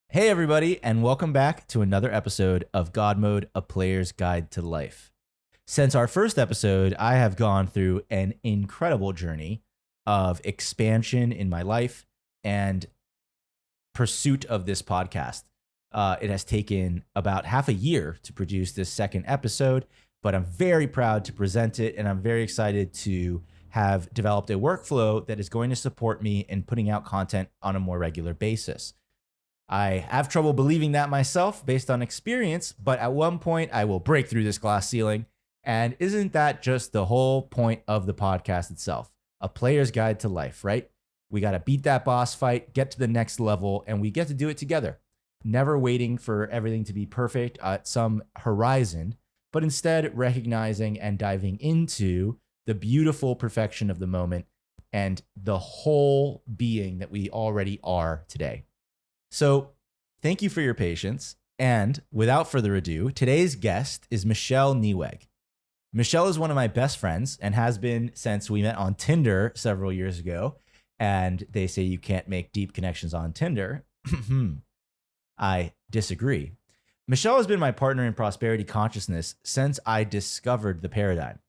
Hey, everybody, and welcome back to another episode of GodMode, A Player's Guide to Life. Since our first episode, I have gone through an incredible journey of expansion in my life and pursuit of this podcast. It has taken about half a year to produce this second episode, but I'm very proud to present it, and I'm very excited to have developed a workflow that is going to support me in putting out content on a more regular basis. I have trouble believing that myself based on experience, but at one point I will break through this glass ceiling. And isn't that just the whole point of the podcast itself? A player's guide to life, right? We got to beat that boss fight, get to the next level, and we get to do it together. Never waiting for everything to be perfect at some horizon, but instead recognizing and diving into the beautiful perfection of the moment and the whole being that we already are today. So thank you for your patience. And without further ado, today's guest is Michelle Nieweg. Michelle is one of my best friends and has been since we met on Tinder several years ago. And they say you can't make deep connections on Tinder. I disagree. Michelle has been my partner in prosperity consciousness since I discovered the paradigm.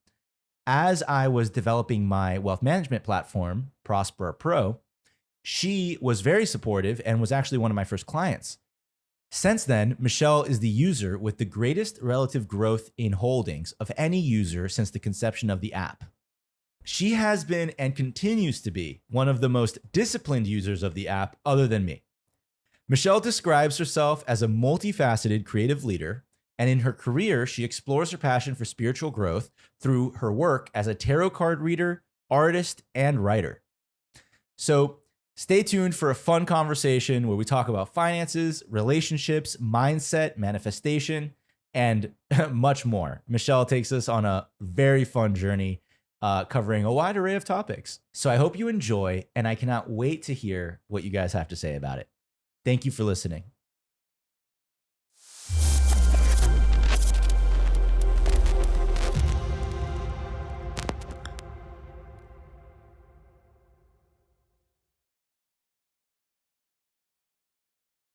As I was developing my wealth management platform, Prosper Pro, she was very supportive and was actually one of my first clients. Since then, Michelle is the user with the greatest relative growth in holdings of any user since the conception of the app. She has been and continues to be one of the most disciplined users of the app other than me. Michelle describes herself as a multifaceted creative leader, and in her career, she explores her passion for spiritual growth through her work as a tarot card reader, artist, and writer. So, stay tuned for a fun conversation where we talk about finances, relationships, mindset, manifestation, and much more. Michelle takes us on a very fun journey covering a wide array of topics. So I hope you enjoy, and I cannot wait to hear what you guys have to say about it. Thank you for listening.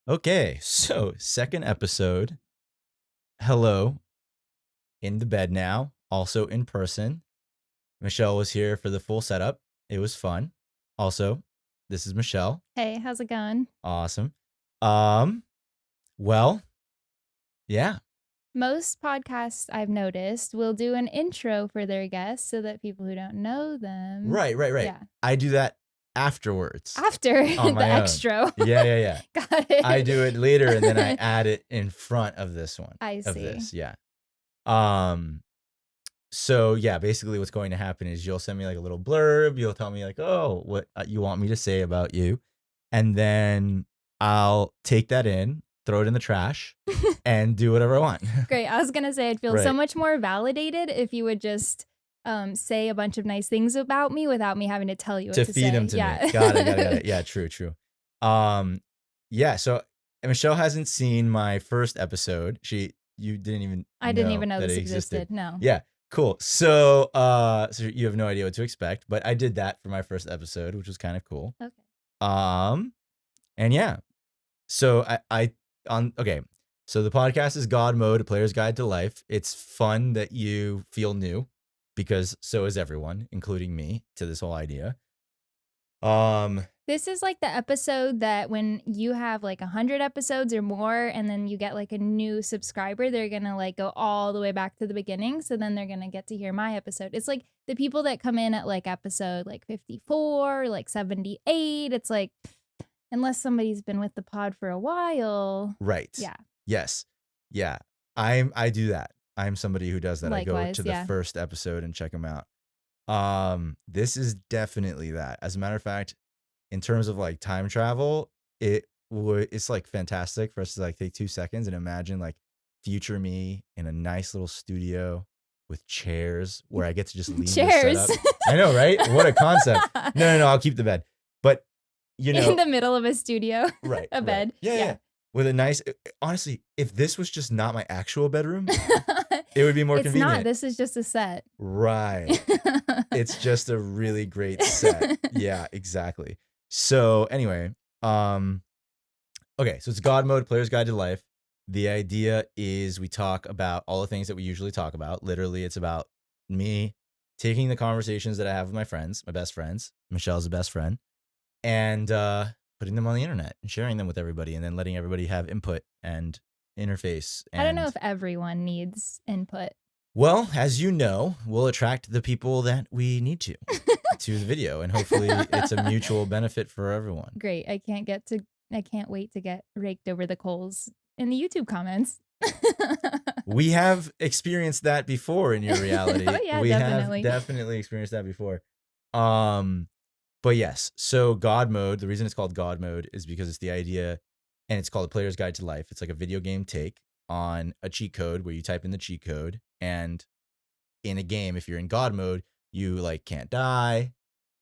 Okay, so second episode. Hello, in the bed now, also in person. Michelle was here for the full setup. It was fun. Also, this is Michelle. Hey, how's it going? Awesome. Well, yeah. Most podcasts I've noticed will do an intro for their guests so that people who don't know them. Right. Yeah. I do that afterwards. After On the my own. extra. Yeah. Got it. I do it later and then I add it in front of this one. I see. Of this, yeah. So yeah, basically what's going to happen is you'll send me like a little blurb. You'll tell me like, oh, what you want me to say about you. And then I'll take that in, throw it in the trash, and do whatever I want. Great. I was going to say I'd feel so Right. much more validated if you would just say a bunch of nice things about me without me having to tell you what to say. To feed them to me. Got it. Yeah, true. Yeah, so Michelle hasn't seen my first episode. You didn't even I didn't even know that this it existed. No. Yeah, cool. So so you have no idea what to expect, but I did that for my first episode, which was kind of cool. Okay. And yeah. So so the podcast is GodMode, A Player's Guide to Life. It's fun that you feel new because so is everyone, including me, to this whole idea. This is like the episode that when you have like 100 episodes or more and then you get like a new subscriber, they're going to like go all the way back to the beginning. So then they're going to get to hear my episode. It's like the people that come in at like episode like 54, like 78. It's like, unless somebody's been with the pod for a while. Right. Yeah. Yes. Yeah. I do that. I'm somebody who does that. Likewise, I go to the first episode and check them out. This is definitely that. As a matter of fact, in terms of like time travel, it's like fantastic for us to like take 2 seconds and imagine like future me in a nice little studio with chairs where I get to just leave Chairs. the setup. I know, right? What a concept. No, I'll keep the bed. But you know, in the middle of a studio, right? A bed. Yeah. With a nice, honestly, if this was just not my actual bedroom, it would be more convenient. It's not. This is just a set. Right. It's just a really great set. Yeah, exactly. So anyway, Okay, so it's God Mode, Player's Guide to Life. The idea is we talk about all the things that we usually talk about. Literally, it's about me taking the conversations that I have with my friends, my best friends. Michelle's the best friend, and putting them on the internet and sharing them with everybody, and then letting everybody have input and interface. And I don't know if everyone needs input. well, as you know, we'll attract the people that we need to the video, and hopefully it's a mutual benefit for everyone. Great. I can't wait to get raked over the coals in the YouTube comments. We have experienced that before in your reality. Oh, yeah, we definitely. have definitely experienced that before. But yes, so God Mode, the reason it's called God Mode is because it's the idea, and it's called A Player's Guide to Life. It's like a video game take on a cheat code where you type in the cheat code, and in a game, if you're in God Mode, you like can't die.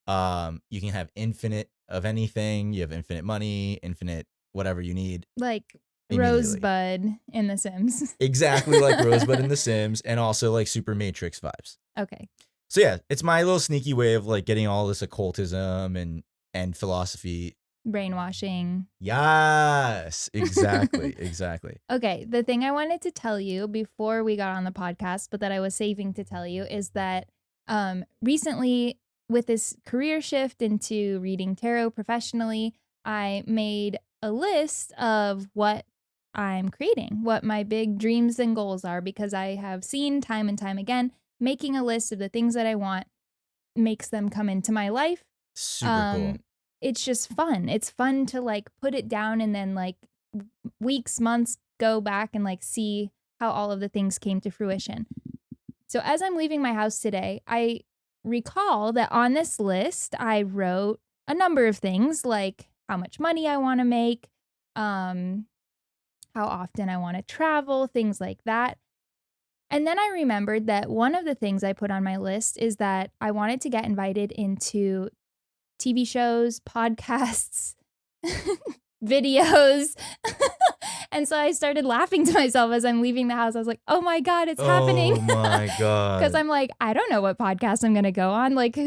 You can have infinite of anything. You have infinite money, infinite whatever you need. Like immediately. Rosebud in The Sims. Exactly like Rosebud in The Sims, and also like Super Matrix vibes. Okay. So yeah, it's my little sneaky way of like getting all this occultism and philosophy. Brainwashing. Yes, exactly, exactly. Okay, the thing I wanted to tell you before we got on the podcast, but that I was saving to tell you, is that recently, with this career shift into reading tarot professionally, I made a list of what I'm creating, what my big dreams and goals are, because I have seen time and time again, making a list of the things that I want makes them come into my life. Super cool. It's just fun. It's fun to like put it down and then like weeks, months go back and like see how all of the things came to fruition. So as I'm leaving my house today, I recall that on this list, I wrote a number of things like how much money I want to make, how often I want to travel, things like that. And then I remembered that one of the things I put on my list is that I wanted to get invited into TV shows, podcasts, videos. And so I started laughing to myself as I'm leaving the house. I was like, oh my God, it's happening. Oh my God. Because I'm like, I don't know what podcast I'm going to go on. Like,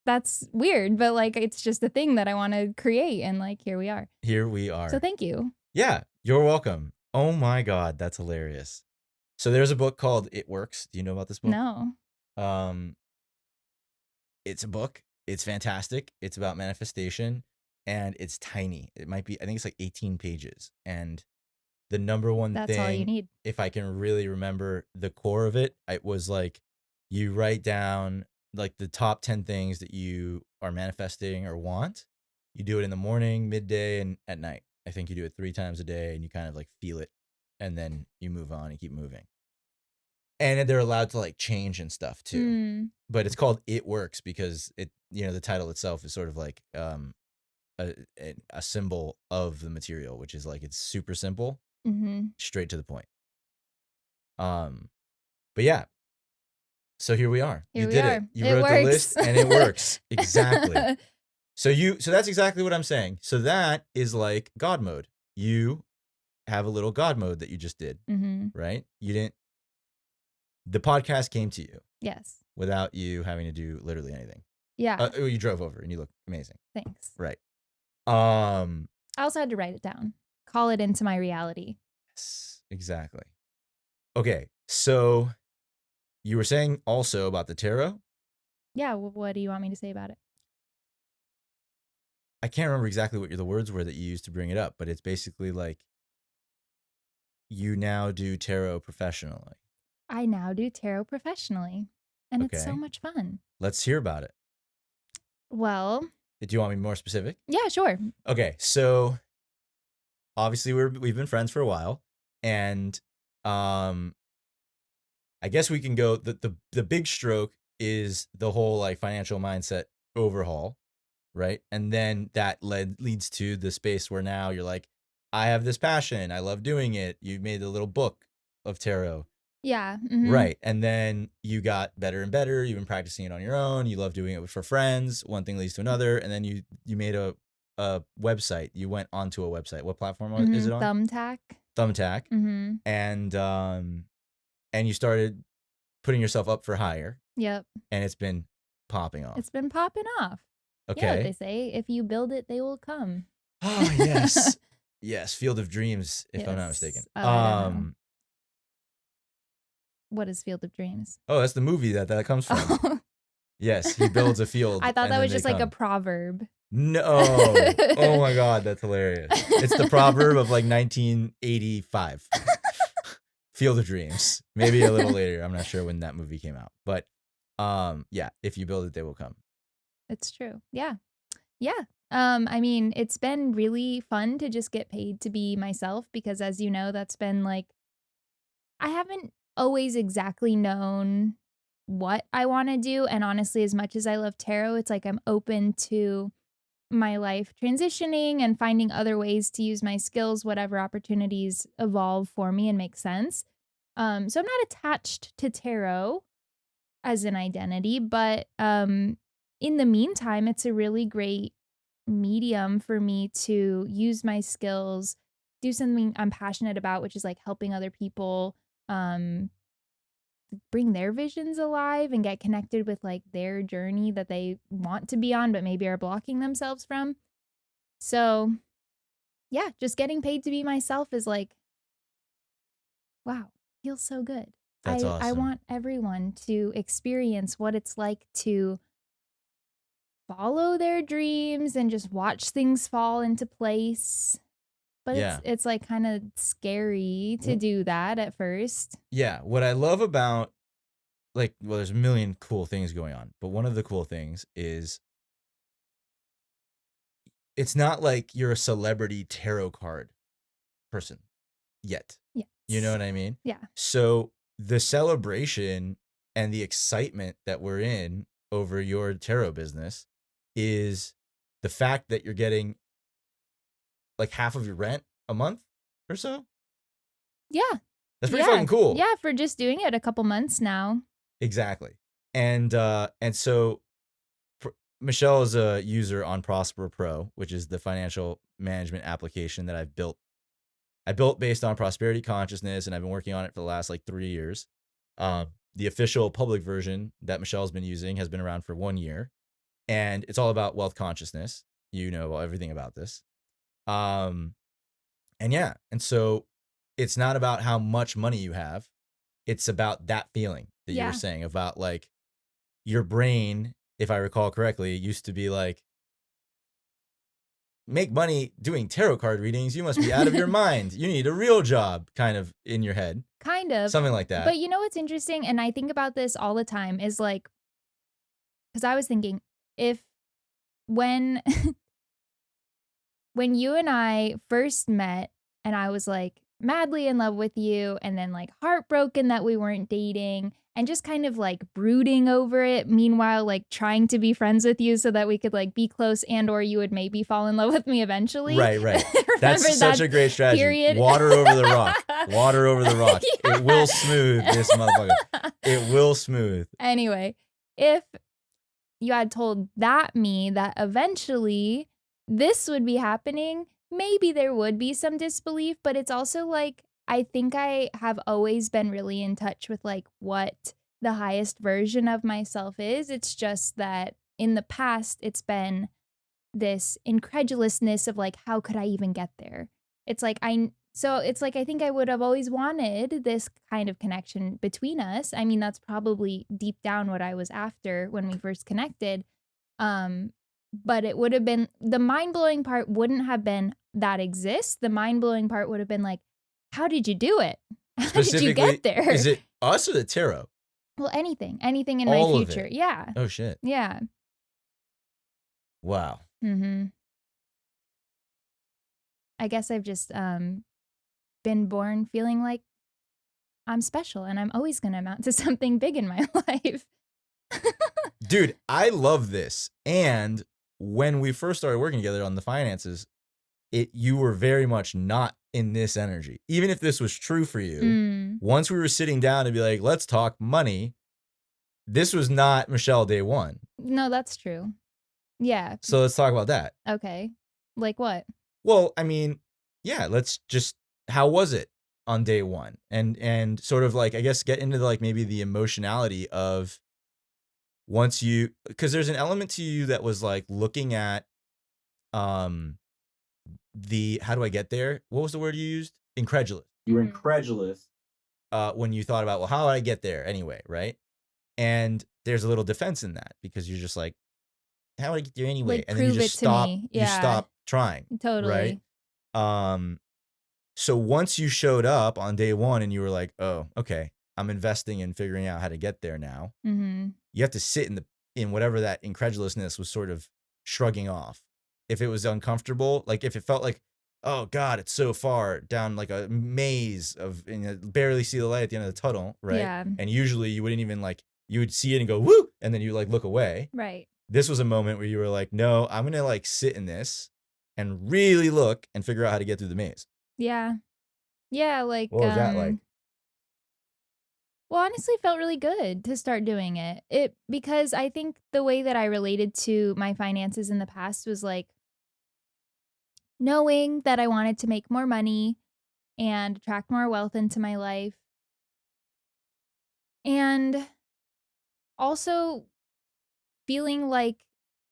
that's weird, but like, it's just a thing that I want to create. And like, here we are. Here we are. So thank you. Yeah, you're welcome. Oh my God, that's hilarious. So there's a book called It Works. Do you know about this book? No. It's a book. It's fantastic. It's about manifestation, and it's tiny. It might be, I think it's like 18 pages. And the number one That's thing, all you need. if I can really remember the core of it, it was like you write down like the top 10 things that you are manifesting or want. You do it in the morning, midday, and at night. I think you do it 3 times a day, and you kind of like feel it, and then you move on and keep moving. And they're allowed to like change and stuff too. But it's called It Works because it, you know, the title itself is sort of like a symbol of the material, which is like it's super simple, straight to the point. But yeah, so here we are. Here you we did are. it. You It wrote the works. list, and it works exactly. So that's exactly what I'm saying. So that is like God mode. You have a little God mode that you just did, right? You didn't. The podcast came to you. Yes. Without you having to do literally anything. Yeah. You drove over and you look amazing. Thanks. Right. I also had to write it down. Call it into my reality. Yes, exactly. Okay, so you were saying also about the tarot? Yeah, what do you want me to say about it? I can't remember exactly what the words were that you used to bring it up, but it's basically like you now do tarot professionally. I now do tarot professionally, and it's so much fun. Let's hear about it. Well, do you want me more specific? Yeah, sure. Okay, so obviously we've been friends for a while, and I guess we can go the big stroke is the whole like financial mindset overhaul, right? And then that leads to the space where now you're like, I have this passion, I love doing it. You made a little book of tarot. Yeah. Right. And then you got better and better. You've been practicing it on your own. You love doing it for friends. One thing leads to another. And then you made a website. You went onto a website. What platform is it on? Thumbtack. And you started putting yourself up for hire. Yep. And it's been popping off. It's been popping off. Okay. Yeah, they say if you build it, they will come. Oh, yes. Yes, Field of Dreams, if I'm not mistaken. Yes. Oh, I don't know. What is Field of Dreams? Oh, that's the movie that comes from. Oh. Yes, he builds a field. I thought and that then was they just like a come. proverb. No. Oh my God, that's hilarious. It's the proverb of like 1985. Field of Dreams. Maybe a little later. I'm not sure when that movie came out. But yeah, if you build it, they will come. It's true. Yeah. Yeah. I mean, it's been really fun to just get paid to be myself because as you know, that's been like I haven't always exactly known what I want to do. And honestly, as much as I love tarot, it's like I'm open to my life transitioning and finding other ways to use my skills, whatever opportunities evolve for me and make sense. So I'm not attached to tarot as an identity, but in the meantime, it's a really great medium for me to use my skills, do something I'm passionate about, which is like helping other people um bring their visions alive and get connected with like their journey that they want to be on but maybe are blocking themselves from. So, yeah, just getting paid to be myself is like wow, feels so good. That's I awesome. want everyone to experience what it's like to follow their dreams and just watch things fall into place. But Yeah. it's like kind of scary to do that at first. Yeah. What I love about well, there's a million cool things going on, but one of the cool things is it's not like you're a celebrity tarot card person yet. Yes. You know what I mean? Yeah. So the celebration and the excitement that we're in over your tarot business is the fact that you're getting like half of your rent a month or so. Yeah. That's pretty fucking cool. Yeah, for just doing it a couple months now. Exactly. And so Michelle is a user on Prosper Pro, which is the financial management application that I've built. I built based on prosperity consciousness, and I've been working on it for the last like 3 years. The official public version that Michelle's been using has been around for 1 year, and it's all about wealth consciousness. You know everything about this. And yeah, and so it's not about how much money you have. It's about that feeling that you were saying about like your brain, if I recall correctly, used to be like, make money doing tarot card readings. You must be out of your mind. You need a real job, kind of in your head. Kind of. Something like that. But you know what's interesting? And I think about this all the time is like, because I was thinking, if when when you and I first met and I was like madly in love with you and then like heartbroken that we weren't dating and just kind of like brooding over it, meanwhile like trying to be friends with you so that we could like be close and or you would maybe fall in love with me eventually. Right. That's such a great strategy. Period. Water over the rock. Water over the rock. Yeah. It will smooth this motherfucker. It will smooth. Anyway, if you had told me that eventually this would be happening, maybe there would be some disbelief, but it's also like, I think I have always been really in touch with like what the highest version of myself is. It's just that in the past, it's been this incredulousness of like, how could I even get there? It's like, I think I would have always wanted this kind of connection between us. I mean, that's probably deep down what I was after when we first connected. But it would have been, the mind-blowing part wouldn't have been that exists. The mind-blowing part would have been like, how did you do it? How did you get there? Is it us or the tarot? Well, anything in all my future. Yeah. Oh, shit. Yeah. Wow. Mm-hmm. I guess I've just been born feeling like I'm special and I'm always going to amount to something big in my life. Dude, I love this. And when we first started working together on the finances, you were very much not in this energy. Even if this was true for you, once we were sitting down to be like, let's talk money, this was not Michelle day one. No, that's true. Yeah. So let's talk about that. Okay. Like what? Well, I mean, yeah, how was it on day one? And sort of like, I guess, get into like maybe the emotionality of because there's an element to you that was like looking at how do I get there? What was the word you used? Incredulous. You were incredulous when you thought about, well, how do I get there anyway, right? And there's a little defense in that because you're just like, how would I get there anyway? Like, And then you prove just it to me. you Yeah, stop trying, right? totally. So once you showed up on day one and you were like, oh, okay, I'm investing in figuring out how to get there now. Mm-hmm. You have to sit in whatever that incredulousness was sort of shrugging off. If it was uncomfortable, like if it felt like, oh God, it's so far down like a maze of, and you barely see the light at the end of the tunnel, right? Yeah. And usually you wouldn't even like, you would see it and go, woo, and then you like look away. Right. This was a moment where you were like, no, I'm going to like sit in this and really look and figure out how to get through the maze. Yeah. Yeah, like, What was that like? well, honestly, it felt really good to start doing it. Because I think the way that I related to my finances in the past was like knowing that I wanted to make more money and attract more wealth into my life. And also feeling like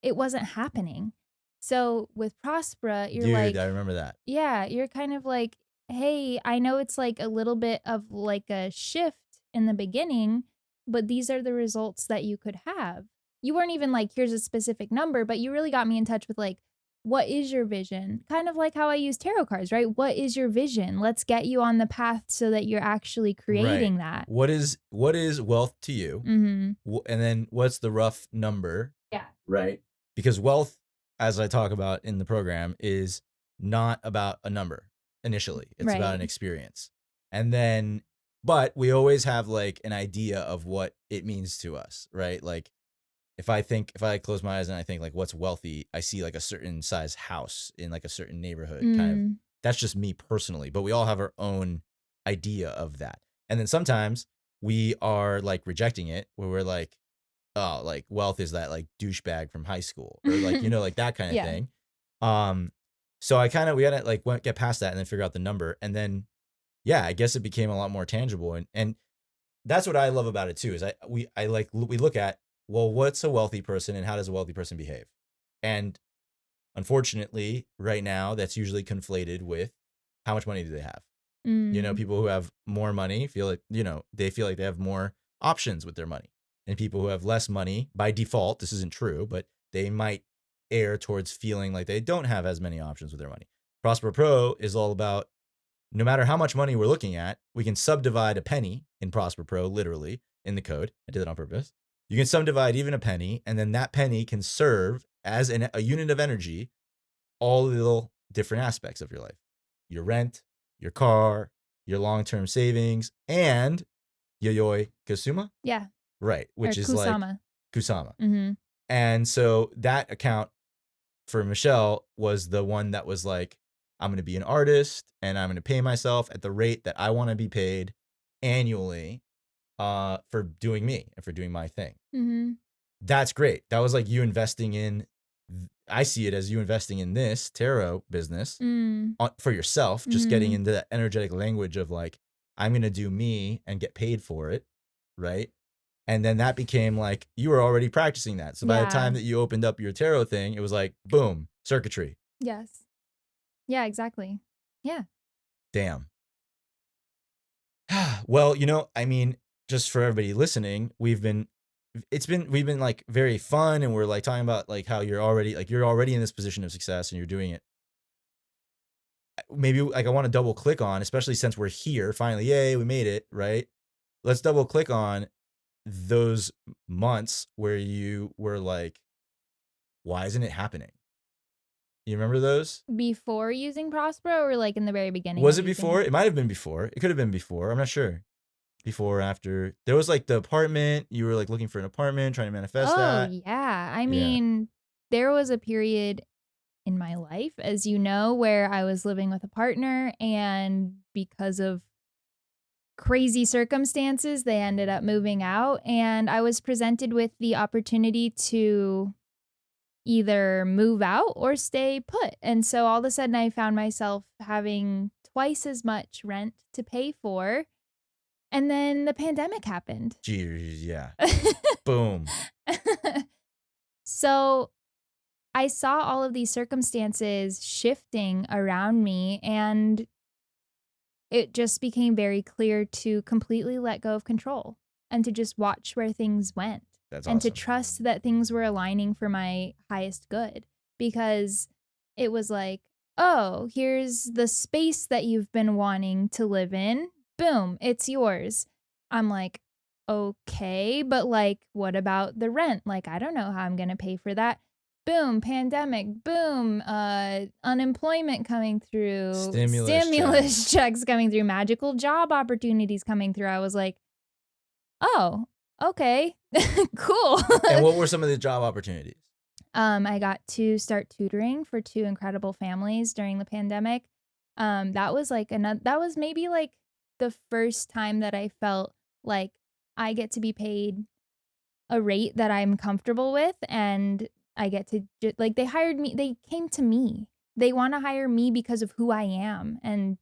it wasn't happening. So with Prospera, you're Dude, like, I remember that. yeah, you're kind of like, hey, I know it's like a little bit of like a shift in the beginning, but these are the results that you could have. You weren't even like, here's a specific number, but you really got me in touch with like, what is your vision? Kind of like how I use tarot cards, right? What is your vision? Let's get you on the path so that you're actually creating that. What is wealth to you? Mm-hmm. And then what's the rough number? Yeah. Right. Because wealth, as I talk about in the program, is not about a number initially. It's about an experience. And then, but we always have like an idea of what it means to us, right? Like if I close my eyes and I think like what's wealthy, I see like a certain size house in like a certain neighborhood kind of. That's just me personally, but we all have our own idea of that. And then sometimes we are like rejecting it where we're like, oh, like wealth is that like douchebag from high school or like, you know, like that kind of thing. So we had to like get past that and then figure out the number. And then, yeah, I guess it became a lot more tangible. And that's what I love about it too, is we look at, well, what's a wealthy person and how does a wealthy person behave? And unfortunately, right now, that's usually conflated with how much money do they have? You know, people who have more money feel like, you know, they feel like they have more options with their money. And people who have less money, by default, this isn't true, but they might err towards feeling like they don't have as many options with their money. Prosper Pro is all about no matter how much money we're looking at, we can subdivide a penny in Prosper Pro, literally, in the code. I did it on purpose. You can subdivide even a penny, and then that penny can serve as a unit of energy all the little different aspects of your life. Your rent, your car, your long-term savings, and Yayoi Kusama? Yeah. Right, which or is Kusama. like Kusama. Mm-hmm. And so that account for Michelle was the one that was like, I'm going to be an artist and I'm going to pay myself at the rate that I want to be paid annually for doing me and for doing my thing. Mm-hmm. That's great. That was like you investing in, I see it as you investing in this tarot business for yourself, just getting into that energetic language of like, I'm going to do me and get paid for it. Right. And then that became like, you were already practicing that. So by the time that you opened up your tarot thing, it was like, boom, circuitry. Yes. Yeah, exactly. Yeah. Damn. Well, you know, I mean, just for everybody listening, we've been like very fun and we're like talking about like how you're already in this position of success and you're doing it. Maybe like I want to double click on, especially since we're here finally, yay, we made it, right? Let's double click on those months where you were like, why isn't it happening? You remember those? Before using Prospero or like in the very beginning? Was it before? It might have been before. It could have been before. I'm not sure. Before or after. There was like the apartment. You were like looking for an apartment, trying to manifest that. Oh, yeah. I mean, there was a period in my life, as you know, where I was living with a partner and because of crazy circumstances, they ended up moving out and I was presented with the opportunity to either move out or stay put. And so all of a sudden I found myself having twice as much rent to pay for. And then the pandemic happened. Geez, yeah. Boom. So I saw all of these circumstances shifting around me, and it just became very clear to completely let go of control and to just watch where things went That's and to awesome. trust that things were aligning for my highest good, because it was like, oh, here's the space that you've been wanting to live in. Boom, it's yours. I'm like, okay, but like, what about the rent? Like, I don't know how I'm going to pay for that. Boom, pandemic, boom, unemployment coming through, stimulus checks coming through, magical job opportunities coming through. I was like, oh, okay, cool. And what were some of the job opportunities? I got to start tutoring for 2 incredible families during the pandemic. That was like that was maybe like the first time that I felt like I get to be paid a rate that I'm comfortable with, and I get to like, they hired me, they came to me. They want to hire me because of who I am, and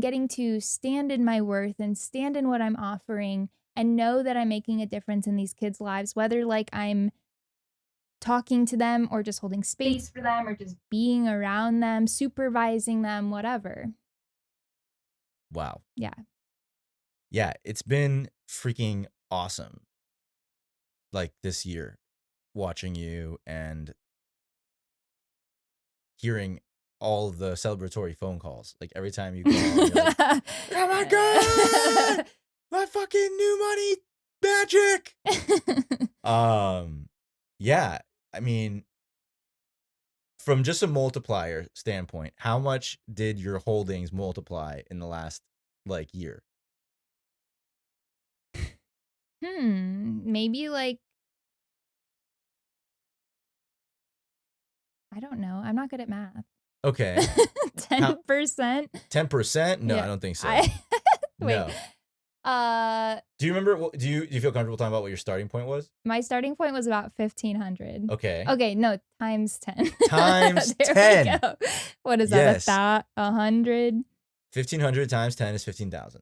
getting to stand in my worth and stand in what I'm offering and know that I'm making a difference in these kids' lives, whether like I'm talking to them or just holding space for them or just being around them, supervising them, whatever. Wow. Yeah. Yeah, it's been freaking awesome. Like this year, watching you and hearing all of the celebratory phone calls. Like every time you call, you're like, oh my God, my fucking new money magic. Yeah, I mean, from just a multiplier standpoint, how much did your holdings multiply in the last like year? Maybe like, I don't know. I'm not good at math. Okay. 10%. 10%? No, Yeah. I don't think so. Wait. No. Do you remember? Do you feel comfortable talking about what your starting point was? My starting point was about 1,500. Okay. Okay, no, times 10. Times There 10. we go. What is Yes. that? 100 1,500 times 10 is 15,000.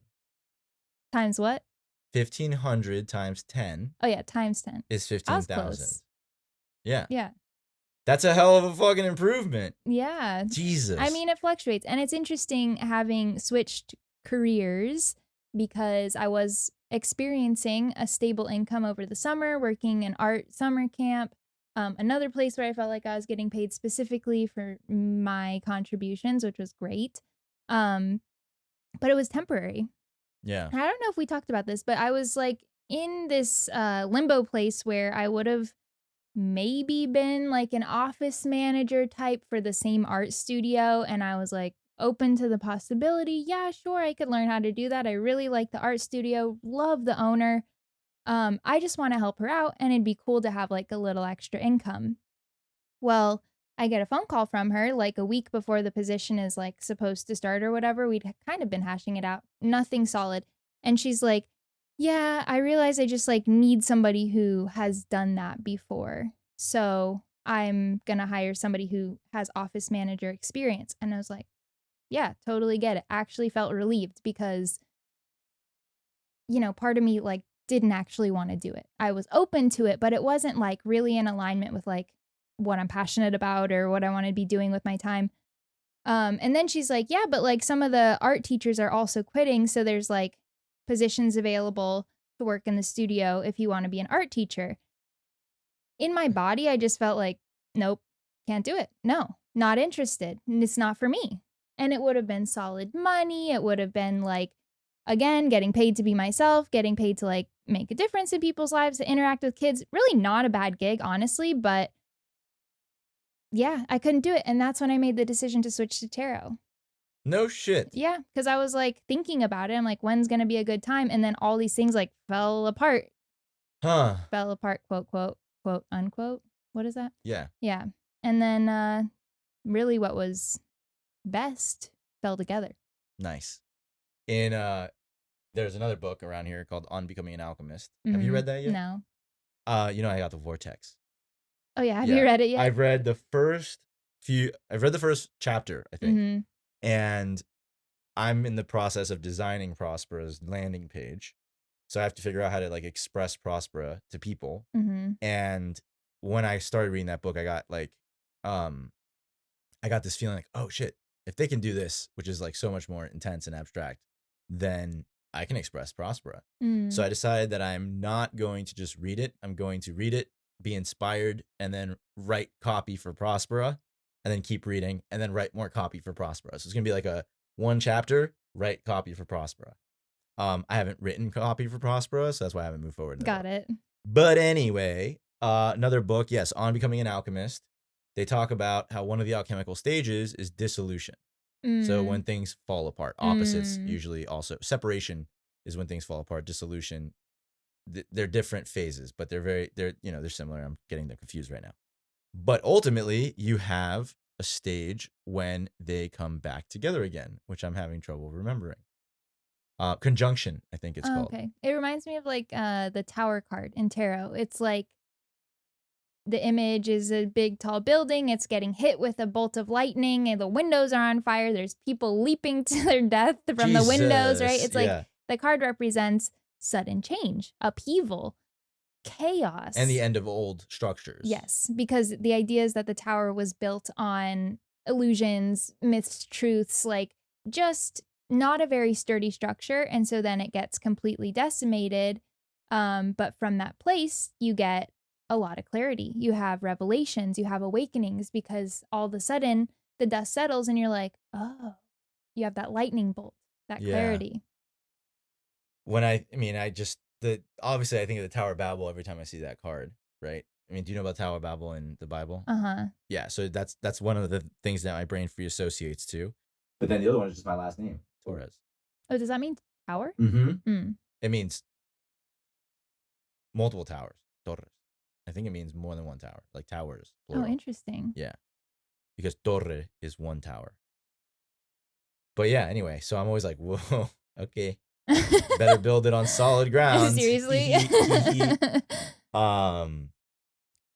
times what? 1,500 times 10 Oh yeah, times 10. is I was 15,000. close. Yeah. Yeah. That's a hell of a fucking improvement. Yeah. Jesus. I mean, it fluctuates. And it's interesting having switched careers, because I was experiencing a stable income over the summer, working in art summer camp. Another place where I felt like I was getting paid specifically for my contributions, which was great. But it was temporary. Yeah. I don't know if we talked about this, but I was like in this limbo place where I would have maybe been like an office manager type for the same art studio. And I was like open to the possibility. Yeah, sure, I could learn how to do that. I really like the art studio, love the owner. I just want to help her out, and it'd be cool to have like a little extra income. Well, I get a phone call from her like a week before the position is like supposed to start or whatever. We'd kind of been hashing it out, nothing solid. And she's like, yeah, I realize I just like need somebody who has done that before. So I'm going to hire somebody who has office manager experience. And I was like, yeah, totally get it. Actually felt relieved because, part of me like didn't actually want to do it. I was open to it, but it wasn't like really in alignment with like what I'm passionate about or what I want to be doing with my time. And then she's like, yeah, but like some of the art teachers are also quitting. So there's like positions available to work in the studio if you want to be an art teacher. In my body, I just felt like, nope, can't do it. No, not interested. It's not for me. And it would have been solid money. It would have been like, again, getting paid to be myself, getting paid to like make a difference in people's lives, to interact with kids. Really not a bad gig, honestly, but yeah, I couldn't do it. And that's when I made the decision to switch to tarot. No shit. Yeah, because I was like thinking about it. I'm like, when's going to be a good time? And then all these things like fell apart. Huh. Fell apart, quote, quote, quote, unquote. What is that? Yeah. Yeah. And then really what was best fell together. Nice. In there's another book around here called On Becoming an Alchemist. Have you read that yet? No. I got the Vortex. Oh yeah, have you read it yet? I've read the first chapter, I think. And I'm in the process of designing Prospera's landing page. So I have to figure out how to like express Prospera to people. And when I started reading that book, I got like I got this feeling like, oh shit, if they can do this, which is like so much more intense and abstract, then I can express Prospera. So I decided that I'm not going to just read it. I'm going to read it, be inspired, and then write copy for Prospera, and then keep reading, and then write more copy for Prospera. So it's gonna be like a one chapter, write copy for Prospera. I haven't written copy for Prospera, so that's why I haven't moved forward. Got it. But anyway, another book, yes, On Becoming an Alchemist. They talk about how one of the alchemical stages is dissolution. So when things fall apart, opposites usually also. Separation is when things fall apart. Dissolution, they're different phases, but they're similar. I'm getting them confused right now. But ultimately, you have a stage when they come back together again, which I'm having trouble remembering. Conjunction, I think it's called. Okay. It reminds me of like the tower card in tarot. It's like the image is a big tall building. It's getting hit with a bolt of lightning and the windows are on fire. There's people leaping to their death from the windows, right? It's like the card represents sudden change, upheaval, chaos. And the end of old structures. Yes, because the idea is that the tower was built on illusions, myths, truths, like just not a very sturdy structure. And so then it gets completely decimated. But from that place, you get a lot of clarity. You have revelations, you have awakenings, because all of a sudden the dust settles and you're like, oh, you have that lightning bolt, that clarity. Obviously I think of the Tower of Babel every time I see that card, right? I mean, do you know about Tower of Babel in the Bible? Yeah, so that's one of the things that my brain free associates to. But then the other one is just my last name, Torres. Oh, does that mean tower? It means multiple towers, Torres. I think it means more than one tower, like towers, plural. Oh, interesting. Yeah, because torre is one tower. But yeah, anyway, so I'm always like, whoa, okay, better build it on solid ground. Seriously?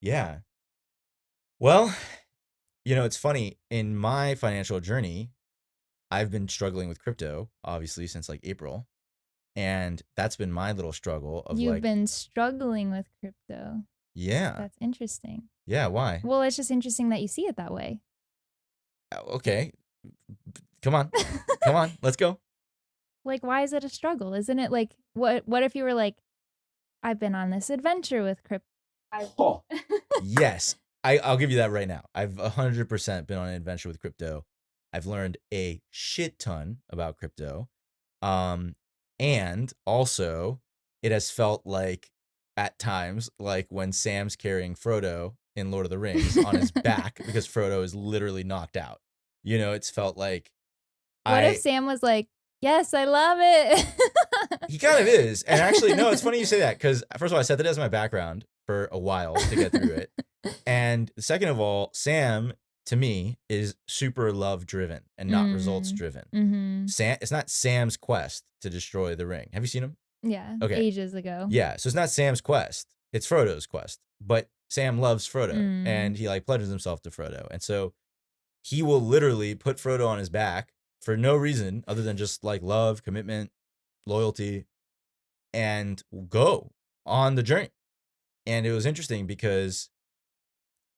Yeah. Well, it's funny. In my financial journey, I've been struggling with crypto, obviously, since like April. And that's been my little struggle of You've been struggling with crypto. Yeah. That's interesting. Yeah, why? Well, it's just interesting that you see it that way. Okay. Come on. Let's go. Like, why is it a struggle? Isn't it like, what if you were like, I've been on this adventure with crypto? Yes. I'll give you that right now. I've 100% been on an adventure with crypto. I've learned a shit ton about crypto. And also it has felt like at times, like when Sam's carrying Frodo in Lord of the Rings on his back because Frodo is literally knocked out. It's felt like What if Sam was like, yes, I love it? He kind of is. And actually, no, it's funny you say that because first of all, I set that as my background for a while to get through it. And second of all, Sam, to me, is super love driven and not results driven. It's not Sam's quest to destroy the ring. Have you seen him? Yeah. Okay. Ages ago. Yeah. So it's not Sam's quest. It's Frodo's quest. But Sam loves Frodo and he like pledges himself to Frodo. And so he will literally put Frodo on his back for no reason other than just like love, commitment, loyalty, and go on the journey. And it was interesting because,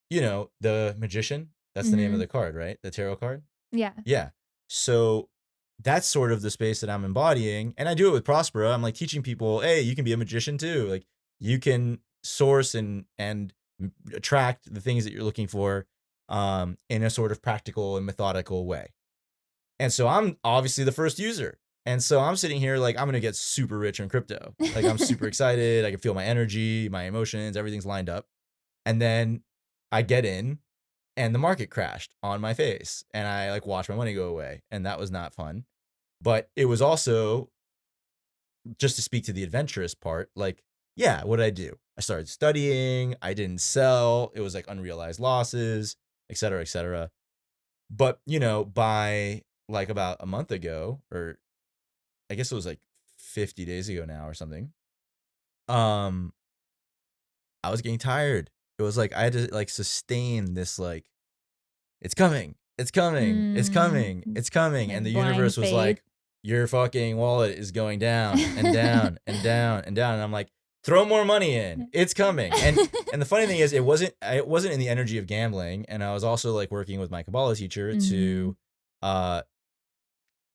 the magician, that's the name of the card, right? The tarot card. Yeah. Yeah. So that's sort of the space that I'm embodying. And I do it with Prospera. I'm like teaching people, hey, you can be a magician too. Like you can source and attract the things that you're looking for in a sort of practical and methodical way. And so I'm obviously the first user. And so I'm sitting here like I'm going to get super rich in crypto. Like I'm super excited. I can feel my energy, my emotions, everything's lined up. And then I get in and the market crashed on my face and I like watched my money go away. And that was not fun. But it was also, just to speak to the adventurous part, like, yeah, what did I do? I started studying. I didn't sell. It was like unrealized losses, et cetera, et cetera. But, by like about a month ago, or I guess it was like 50 days ago now or something, I was getting tired. It was like I had to like sustain this like, it's coming. And the universe was like, your fucking wallet is going down and down and down and down. And I'm like, throw more money in. It's coming. And the funny thing is, it wasn't in the energy of gambling. And I was also like working with my Kabbalah teacher to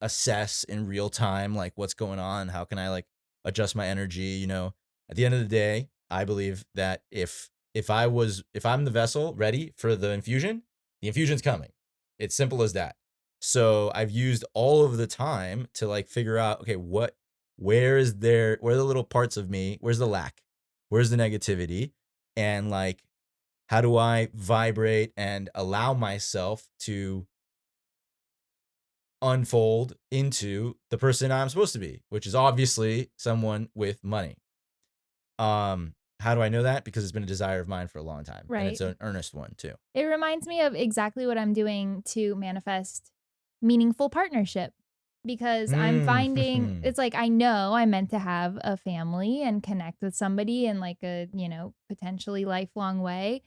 assess in real time like what's going on. How can I like adjust my energy? You know, at the end of the day, I believe that if I'm the vessel ready for the infusion's coming. It's simple as that. So I've used all of the time to like figure out, okay, where are the little parts of me? Where's the lack? Where's the negativity? And like, how do I vibrate and allow myself to unfold into the person I'm supposed to be, which is obviously someone with money. How do I know that? Because it's been a desire of mine for a long time. Right. And it's an earnest one too. It reminds me of exactly what I'm doing to manifest meaningful partnership, because I'm finding it's like, I know I'm meant to have a family and connect with somebody in like a, you know, potentially lifelong way.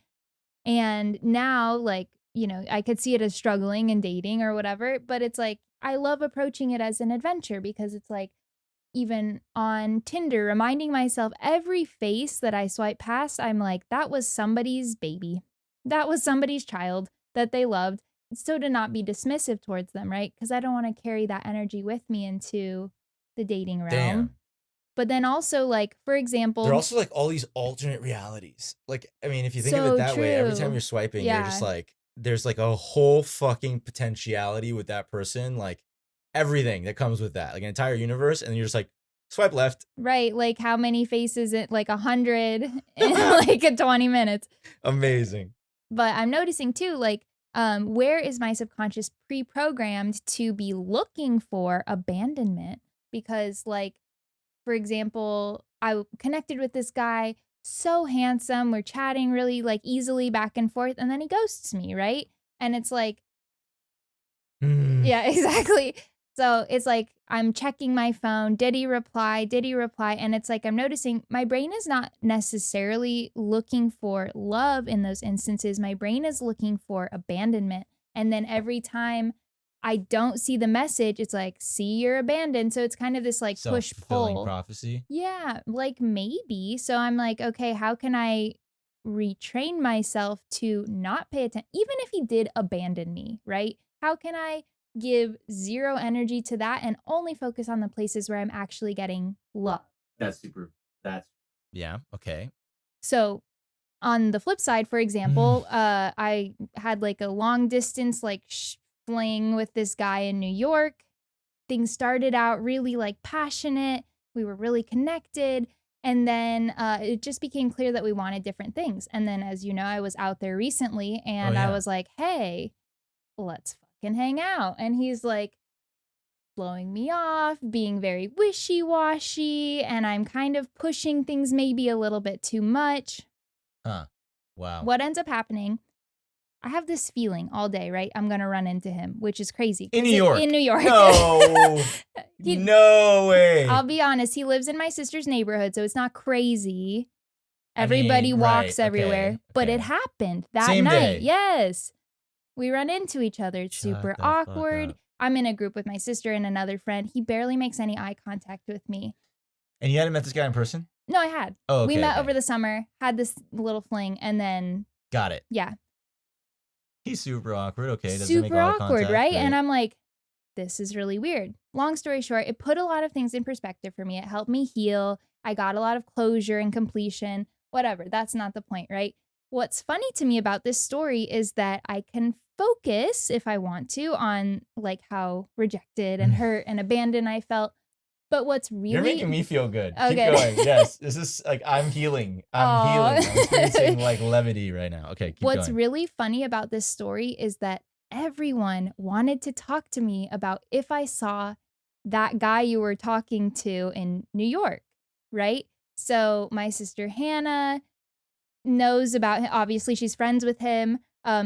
And now, like, you know, I could see it as struggling and dating or whatever, but it's like, I love approaching it as an adventure, because it's like, even on Tinder, reminding myself every face that I swipe past, I'm like, that was somebody's baby. That was somebody's child that they loved. So to not be dismissive towards them, right? Because I don't want to carry that energy with me into the dating realm. Damn. But then also, like, for example, there are also like all these alternate realities. Like, I mean, if you think of it that way, every time you're swiping, you're just like, there's like a whole fucking potentiality with that person. Like everything that comes with that, like an entire universe. And you're just like, swipe left. Right. Like how many faces? Like 100 in like 20 minutes. Amazing. But I'm noticing too, like, where is my subconscious pre-programmed to be looking for abandonment? Because, like, for example, I connected with this guy, so handsome, we're chatting really like easily back and forth, and then he ghosts me, right? And it's like, yeah, exactly. So it's like, I'm checking my phone. Did he reply? Did he reply? And it's like, I'm noticing my brain is not necessarily looking for love in those instances. My brain is looking for abandonment. And then every time I don't see the message, it's like, see, you're abandoned. So it's kind of this like push-pull prophecy. Yeah, like maybe. So I'm like, okay, how can I retrain myself to not pay attention? Even if he did abandon me, right? How can I give zero energy to that and only focus on the places where I'm actually getting love? Yeah. Okay. So on the flip side, for example, I had like a long distance like fling with this guy in New York. Things started out really like passionate. We were really connected. And then it just became clear that we wanted different things. And then, as you know, I was out there recently and I was like, hey, let's fucking hang out. And he's like blowing me off, being very wishy-washy. And I'm kind of pushing things maybe a little bit too much. Huh. Wow. What ends up happening, I have this feeling all day, right? I'm going to run into him, which is crazy. In New York? In New York. No. No way. I'll be honest. He lives in my sister's neighborhood, so it's not crazy. Everybody walks everywhere. Okay. But it happened that Same night. day. Yes. We run into each other. It's Shut super the fuck awkward. up. I'm in a group with my sister and another friend. He barely makes any eye contact with me. And you hadn't met this guy in person? No, I had. Oh, okay, we met over the summer, had this little fling, and then... Got it. Yeah. He's super awkward. Okay. Doesn't Super make eye awkward, contact, right? great. And I'm like, this is really weird. Long story short, it put a lot of things in perspective for me. It helped me heal. I got a lot of closure and completion. Whatever. That's not the point, right? What's funny to me about this story is that I can focus, if I want to, on like how rejected and hurt and abandoned I felt. But what's really... You're making me feel good. Okay. Keep going. Yes. This is like, I'm healing. I'm experiencing like levity right now. Okay. Keep What's going. really funny about this story is that everyone wanted to talk to me about if I saw that guy you were talking to in New York, right? So my sister Hannah knows about him. Obviously, she's friends with him.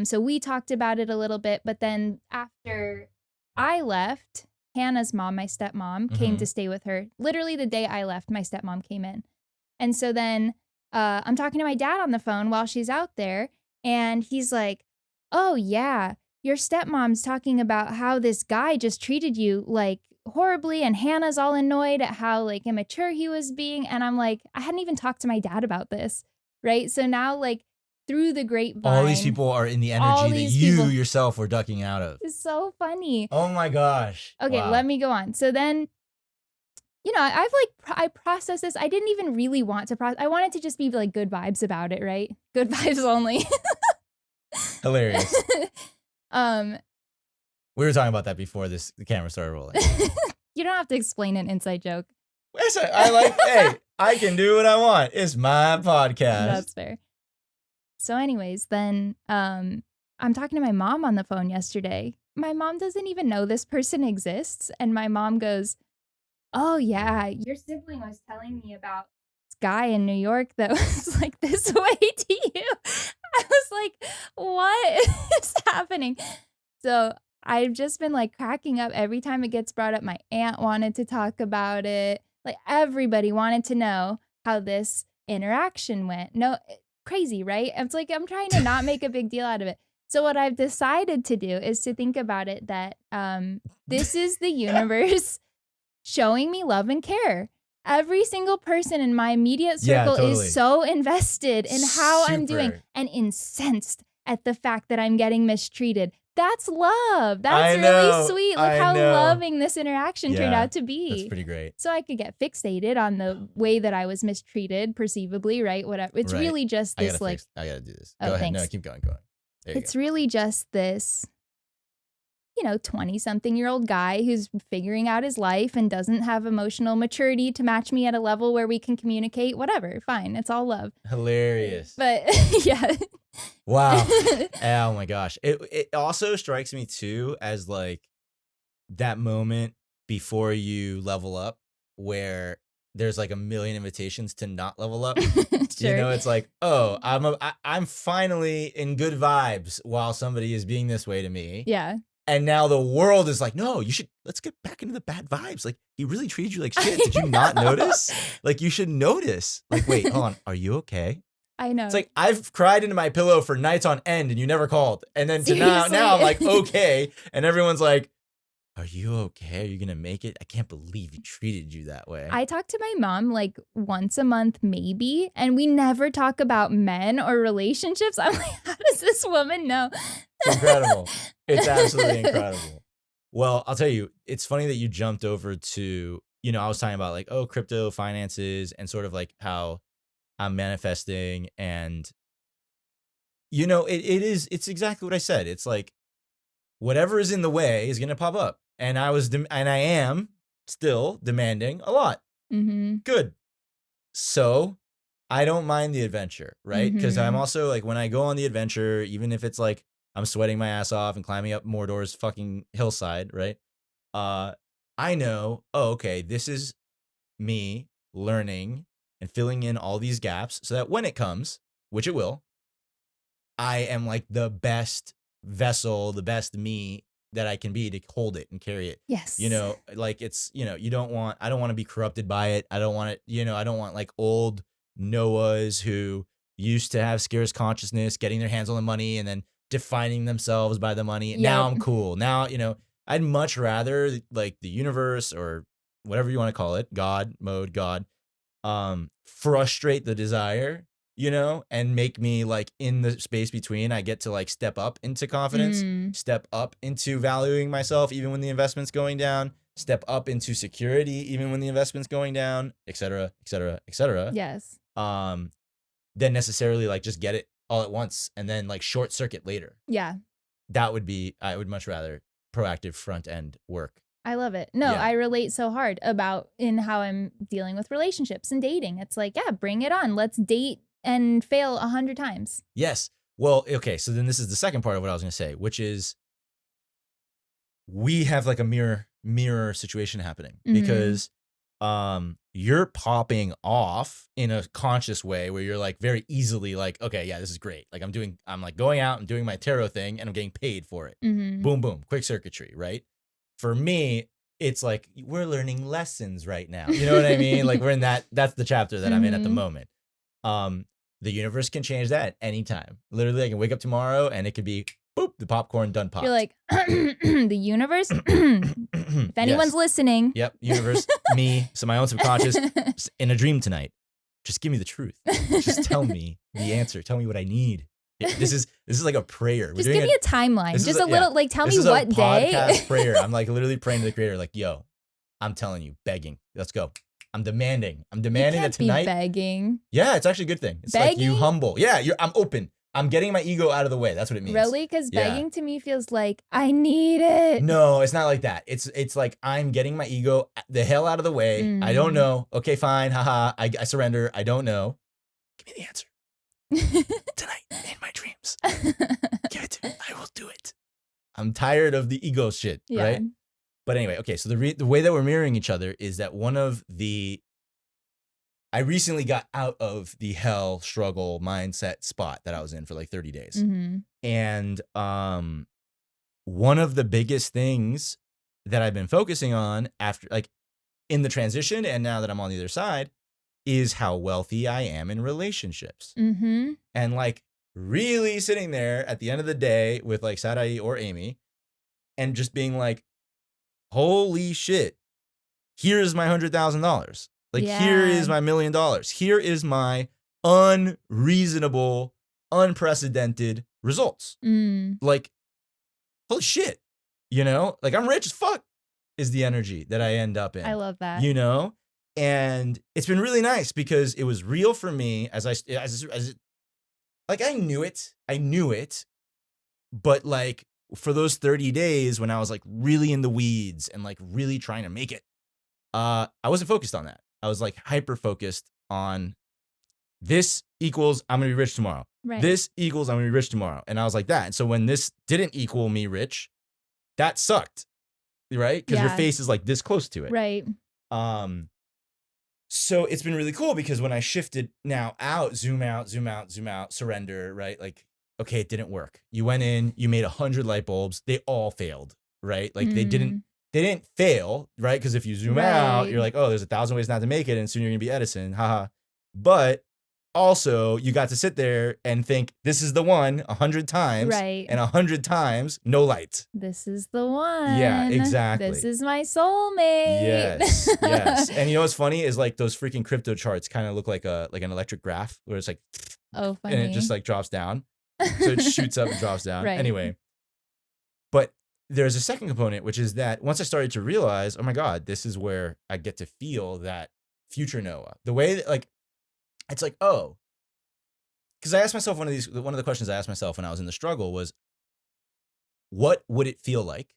So we talked about it a little bit. But then after I left, Hannah's mom, my stepmom, came to stay with her. Literally the day I left, my stepmom came in. And so then I'm talking to my dad on the phone while she's out there. And he's like, oh, yeah, your stepmom's talking about how this guy just treated you like horribly, and Hannah's all annoyed at how like immature he was being. And I'm like, I hadn't even talked to my dad about this, right? So now like through the grapevine, all these people are in the energy that you yourself were ducking out of. It's so funny. Oh my gosh. Okay, wow. Let me go on. So then, I processed this. I didn't even really want to process. I wanted to just be like good vibes about it, right? Good vibes only. Hilarious. We were talking about that before the camera started rolling. You don't have to explain an inside joke. Hey, I can do what I want. It's my podcast. That's fair. So anyways, then I'm talking to my mom on the phone yesterday. My mom doesn't even know this person exists. And my mom goes, oh yeah, your sibling was telling me about this guy in New York that was like this way to you. I was like, what is happening? So I've just been like cracking up every time it gets brought up. My aunt wanted to talk about it. Like everybody wanted to know how this interaction went. No, crazy, right? It's like I'm trying to not make a big deal out of it. So what I've decided to do is to think about it that this is the universe showing me love and care. Every single person in my immediate circle is so invested in how I'm doing and incensed at the fact that I'm getting mistreated. That's love. That's really sweet. Look how loving this interaction turned out to be. That's pretty great. So I could get fixated on the way that I was mistreated, perceivably, right? Whatever. It's really just this I gotta do this. Oh, go ahead. thanks. No, keep going. It's really just this 20-something-year-old guy who's figuring out his life and doesn't have emotional maturity to match me at a level where we can communicate. Whatever, fine. It's all love. Hilarious. But yeah. Wow. Oh my gosh. It also strikes me too as like that moment before you level up where there's like a million invitations to not level up. Sure. It's like, oh, I'm finally in good vibes while somebody is being this way to me. Yeah. And now the world is like, no, let's get back into the bad vibes. Like, he really treated you like shit. Did you not notice? Like, you should notice. Like, wait, hold on. Are you okay? I know. It's like, I've cried into my pillow for nights on end and you never called. And then now I'm like, okay. And everyone's like, are you okay? Are you going to make it? I can't believe he treated you that way. I talk to my mom like once a month, maybe, and we never talk about men or relationships. I'm like, how does this woman know? It's incredible. It's absolutely incredible. Well, I'll tell you, it's funny that you jumped over to, I was talking about like, crypto finances and sort of like how I'm manifesting and, it's exactly what I said. It's like, whatever is in the way is going to pop up. And I am still demanding a lot. Mm-hmm. Good. So I don't mind the adventure, right? Because I'm also like, when I go on the adventure, even if it's like I'm sweating my ass off and climbing up Mordor's fucking hillside, right? I know, okay, this is me learning and filling in all these gaps so that when it comes, which it will, I am like the best vessel, the best me that I can be to hold it and carry it. Yes. Like it's, I don't want to be corrupted by it. I don't want it, I don't want like old Noahs who used to have scarce consciousness, getting their hands on the money and then defining themselves by the money. Yep. Now I'm cool. Now, I'd much rather like the universe or whatever you want to call it, GodMode, God, frustrate the desire, and make me like in the space between, I get to like step up into confidence, step up into valuing myself, even when the investment's going down, step up into security, even when the investment's going down, et cetera, et cetera, et cetera. Yes. Then necessarily like just get it all at once and then like short circuit later. Yeah. I would much rather proactive front end work. I love it. No, yeah. I relate so hard in how I'm dealing with relationships and dating. It's like, yeah, bring it on. Let's date and fail 100 times. Yes. Well, okay. So then this is the second part of what I was going to say, which is we have like a mirror situation happening because you're popping off in a conscious way where you're like very easily like, okay, yeah, this is great. Like I'm like going out and doing my tarot thing and I'm getting paid for it. Boom, boom, quick circuitry, right? For me, it's like we're learning lessons right now. You know what I mean? Like we're in that's the chapter that I'm in at the moment. The universe can change that anytime. Literally, I can wake up tomorrow and it could be boop, the popcorn done popped. You're like, the universe, if anyone's listening. Yep, universe, me, so my own subconscious, in a dream tonight. Just give me the truth. Just tell me the answer. Tell me what I need. This is like a prayer. Just give me a timeline. Just a little, like, tell me what day. Podcast prayer. I'm like literally praying to the creator, like, yo, I'm telling you, begging. Let's go. I'm demanding that tonight. Be begging. Yeah, it's actually a good thing. It's begging? like you humble. Yeah, I'm open. I'm getting my ego out of the way. That's what it means. Really? Because begging to me feels like I need it. No, it's not like that. It's like I'm getting my ego the hell out of the way. I don't know. Okay, fine. Haha. I surrender. I don't know. Give me the answer. Tonight in my dreams. Give it to me. I will do it. I'm tired of the ego shit, right? But anyway, okay, so the way that we're mirroring each other is that I recently got out of the hell struggle mindset spot that I was in for like 30 days. Mm-hmm. And one of the biggest things that I've been focusing on after, like, in the transition and now that I'm on the other side, is how wealthy I am in relationships. Mm-hmm. And like really sitting there at the end of the day with like Sarai or Amy and just being like, holy shit, here's my $100,000. Like, here is my $1 million. Here is my unreasonable, unprecedented results. Like, holy shit, you know, like I'm rich as fuck is the energy that I end up in. I love that. You know? And it's been really nice because it was real for me as like I knew it, but like for those 30 days when I was like really in the weeds and like really trying to make it, I wasn't focused on that. I was like hyper focused on this equals I'm gonna be rich tomorrow. Right. This equals I'm gonna be rich tomorrow. And I was like that. And so when this didn't equal me rich, that sucked, right? Because your face is like this close to it. Right. So it's been really cool because when I shifted now out, zoom out, surrender, right? Like, okay, it didn't work. You went in, you made 100 light bulbs. They all failed, right? Like they didn't fail, right? Because if you zoom out, you're like, oh, there's 1,000 ways not to make it. And soon you're gonna be Edison, haha. But also you got to sit there and think, this is the one 100 times. Right. And 100 times, no light. This is the one. Yeah, exactly. This is my soulmate. Yes. And you know what's funny is like those freaking crypto charts kind of look like an electric graph where it's like, oh, funny. And it just like drops down. So it shoots up and drops down. Right. Anyway, but there's a second component, which is that once I started to realize, oh my God, this is where I get to feel that future Noah. The way that like, it's like, oh, because I asked myself one of the questions I asked myself when I was in the struggle was, what would it feel like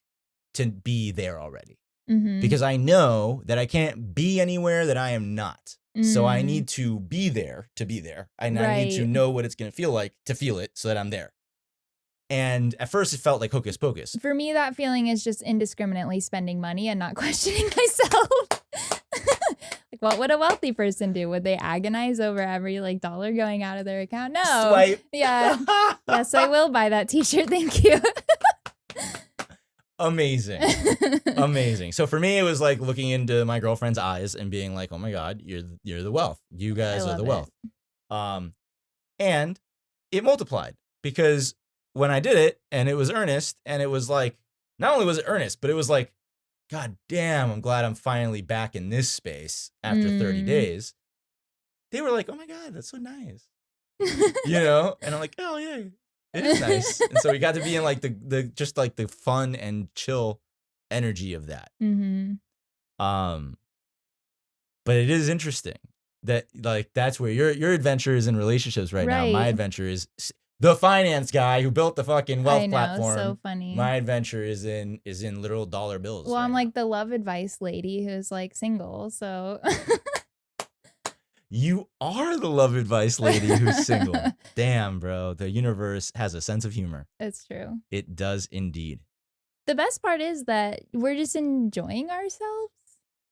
to be there already? Mm-hmm. Because I know that I can't be anywhere that I am not. So I need to be there to be there. And I need to know what it's going to feel like to feel it so that I'm there. And at first it felt like hocus pocus. For me, that feeling is just indiscriminately spending money and not questioning myself. Like, what would a wealthy person do? Would they agonize over every like dollar going out of their account? No. Swipe. Yeah. Yes, I will buy that t-shirt. Thank you. Amazing. So for me, it was like looking into my girlfriend's eyes and being like, oh my God, you're the wealth. You guys are the wealth. And it multiplied because when I did it and it was earnest and it was like, not only was it earnest, but it was like, God damn, I'm glad I'm finally back in this space after 30 days. They were like, oh my God, that's so nice. You know? And I'm like, oh yeah, it is nice. And so we got to be in like the just like the fun and chill energy of that. Mm-hmm. But it is interesting that like that's where your adventure is in relationships right now. My adventure is the finance guy who built the fucking wealth platform. So funny. My adventure is in literal dollar bills. Well, I'm like the love advice lady who's like single, so You are the love advice lady who's single. Damn, bro. The universe has a sense of humor. It's true. It does indeed. The best part is that we're just enjoying ourselves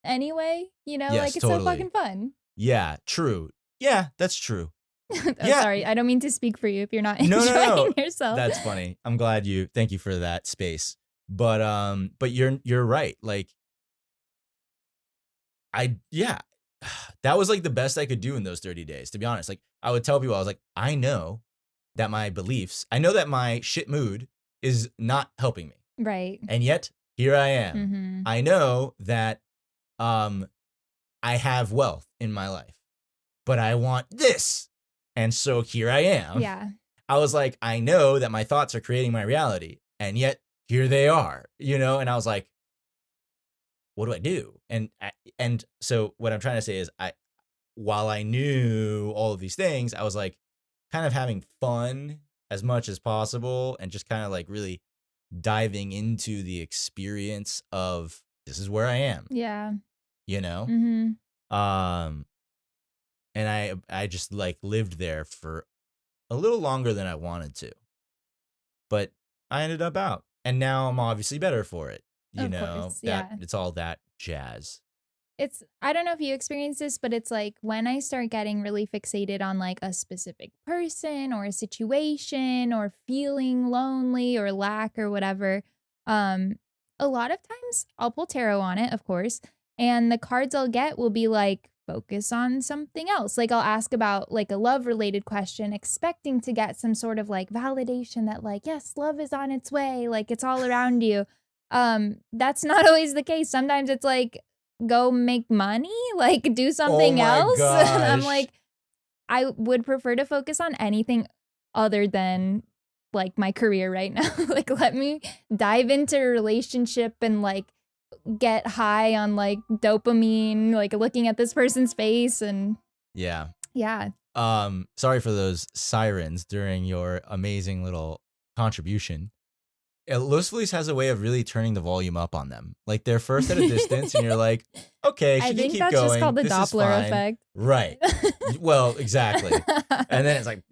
anyway. You know, Yes, like it's totally. so fucking fun. Yeah, true. Yeah, that's true. Sorry, I don't mean to speak for you if you're not enjoying yourself. That's funny. I'm glad thank you for that space. But you're right. Like that was like the best I could do in those 30 days, to be honest. Like I would tell people, I was like, I know that my beliefs, I know that my shit mood is not helping me. Right. And yet here I am. Mm-hmm. I know that I have wealth in my life, but I want this. And so here I am. Yeah. I was like, I know that my thoughts are creating my reality, and yet here they are, and I was like, what do I do? And so what I'm trying to say is while I knew all of these things, I was like kind of having fun as much as possible and just kind of like really diving into the experience of this is where I am, Yeah. Um, Mm-hmm. and I just like lived there for a little longer than I wanted to, but I ended up out, and now I'm obviously better for it. Of course. That Yeah. it's all that jazz. I don't know if you experience this, but it's like when I start getting really fixated on like a specific person or a situation or feeling lonely or lack or whatever, um, a lot of times I'll pull tarot on it, of course, and the cards I'll get will be like focus on something else. Like I'll ask about like a love related question, expecting to get some sort of like validation that like, yes, love is on its way, like it's all around you. That's not always the case. Sometimes it's like go make money, like do Oh something my else. And I'm gosh. like, I would prefer to focus on anything other than like my career right now. Like, let me dive into a relationship and like get high on like dopamine, like looking at this person's face. And Yeah. yeah, Sorry for those sirens during your amazing little contribution. Los Feliz has a way of really turning the volume up on them. Like they're first at a distance, and you're like, okay, she I can think keep that's just called going. the This is Doppler fine. effect. Right. Well, exactly. And then it's like,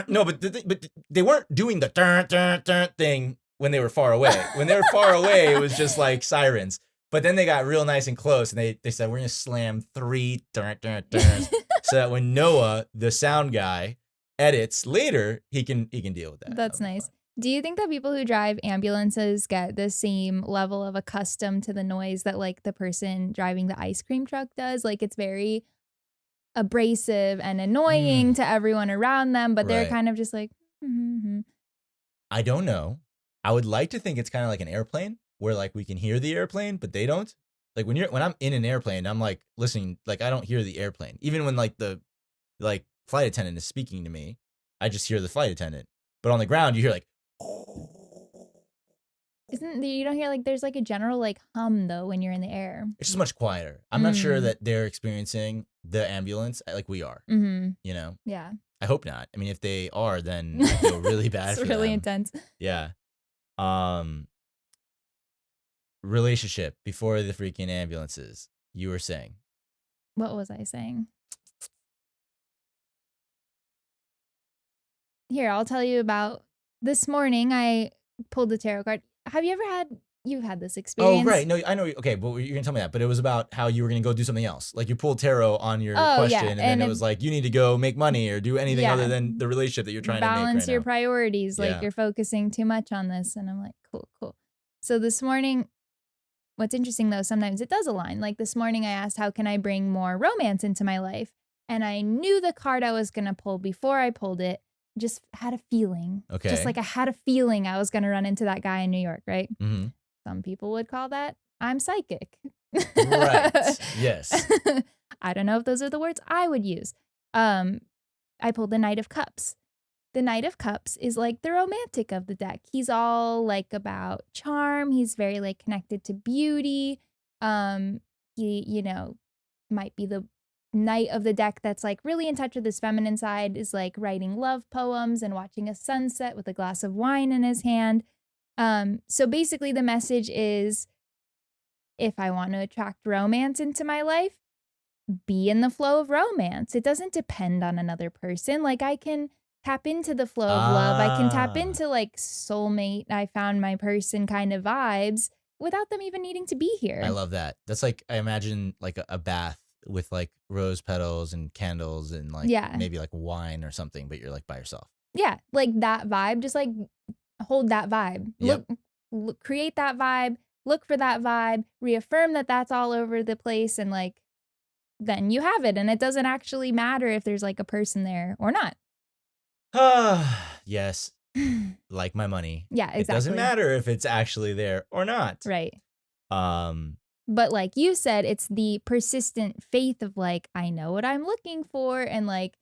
no, but they weren't doing the thing when they were far away. When they were far away, it was just like sirens. But then they got real nice and close, and they said, we're going to slam 3 so that when Noah, the sound guy, edits later, he can deal with that. That's nice. Do you think that people who drive ambulances get the same level of accustomed to the noise that like the person driving the ice cream truck does? Like it's very abrasive and annoying to everyone around them, but they're Right. kind of just like, mm-hmm. I don't know. I would like to think it's kind of like an airplane where like we can hear the airplane, but they don't. Like when I'm in an airplane, I'm like listening, like I don't hear the airplane. Even when like the flight attendant is speaking to me, I just hear the flight attendant. But on the ground, you hear like You don't hear like there's like a general like hum though when you're in the air. it's just much quieter. I'm not sure that they're experiencing the ambulance like we are. Mm-hmm. Yeah. Yeah. I hope not. I mean, if they are, then I feel really bad It's for really them. intense. Yeah. Relationship before the freaking ambulances. You were saying. What was I saying? Here, I'll tell you about this morning. I pulled the tarot card. Have you ever you've had this experience? Oh, right. No, I know. Okay, but you're going to tell me that. But it was about how you were going to go do something else. Like you pulled tarot on your question, and then it was like, you need to go make money or do anything other than the relationship that you're trying to make balance right your now. priorities. Like Yeah. you're focusing too much on this. And I'm like, cool. So this morning, what's interesting though, sometimes it does align. Like this morning I asked, how can I bring more romance into my life? And I knew the card I was going to pull before I pulled it. Just had a feeling. Okay. Just like I had a feeling I was going to run into that guy in New York, right? Mm-hmm. Some people would call that I'm psychic. Right. Yes. I don't know if those are the words I would use. I pulled the Knight of Cups. The Knight of Cups is like the romantic of the deck. He's all like about charm. He's very like connected to beauty. He, might be the knight of the deck that's like really in touch with his feminine side, is like writing love poems and watching a sunset with a glass of wine in his hand. So basically the message is, if I want to attract romance into my life, be in the flow of romance. It doesn't depend on another person. Like I can tap into the flow of love. I can tap into like soulmate, I found my person kind of vibes without them even needing to be here. I love that. That's like, I imagine like a bath with like rose petals and candles and like maybe like wine or something, but you're like by yourself. Yeah, like that vibe. Just like hold that vibe. Yep. Look, create that vibe. Look for that vibe. Reaffirm that that's all over the place, and like then you have it. And it doesn't actually matter if there's like a person there or not. Yes. like my money. Yeah, exactly. It doesn't matter if it's actually there or not. Right. Um, But like you said, it's the persistent faith of like, I know what I'm looking for. And like,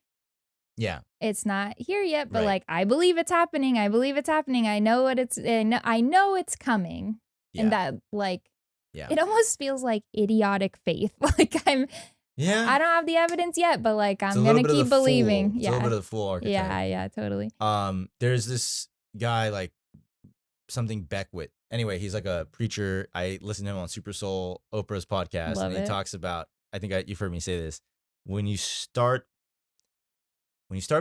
yeah. it's not here yet, but Right. like, I believe it's happening. I believe it's happening. I know I know it's coming. Yeah. And that like, Yeah. it almost feels like idiotic faith. Like I don't have the evidence yet, but like, I'm going to keep believing. It's a little bit of the fool archetype. Yeah, totally. There's this guy like something Beckwith. Anyway, he's like a preacher. I listen to him on Super Soul, Oprah's podcast, Love and he it. talks about, I think you've heard me say this, when you start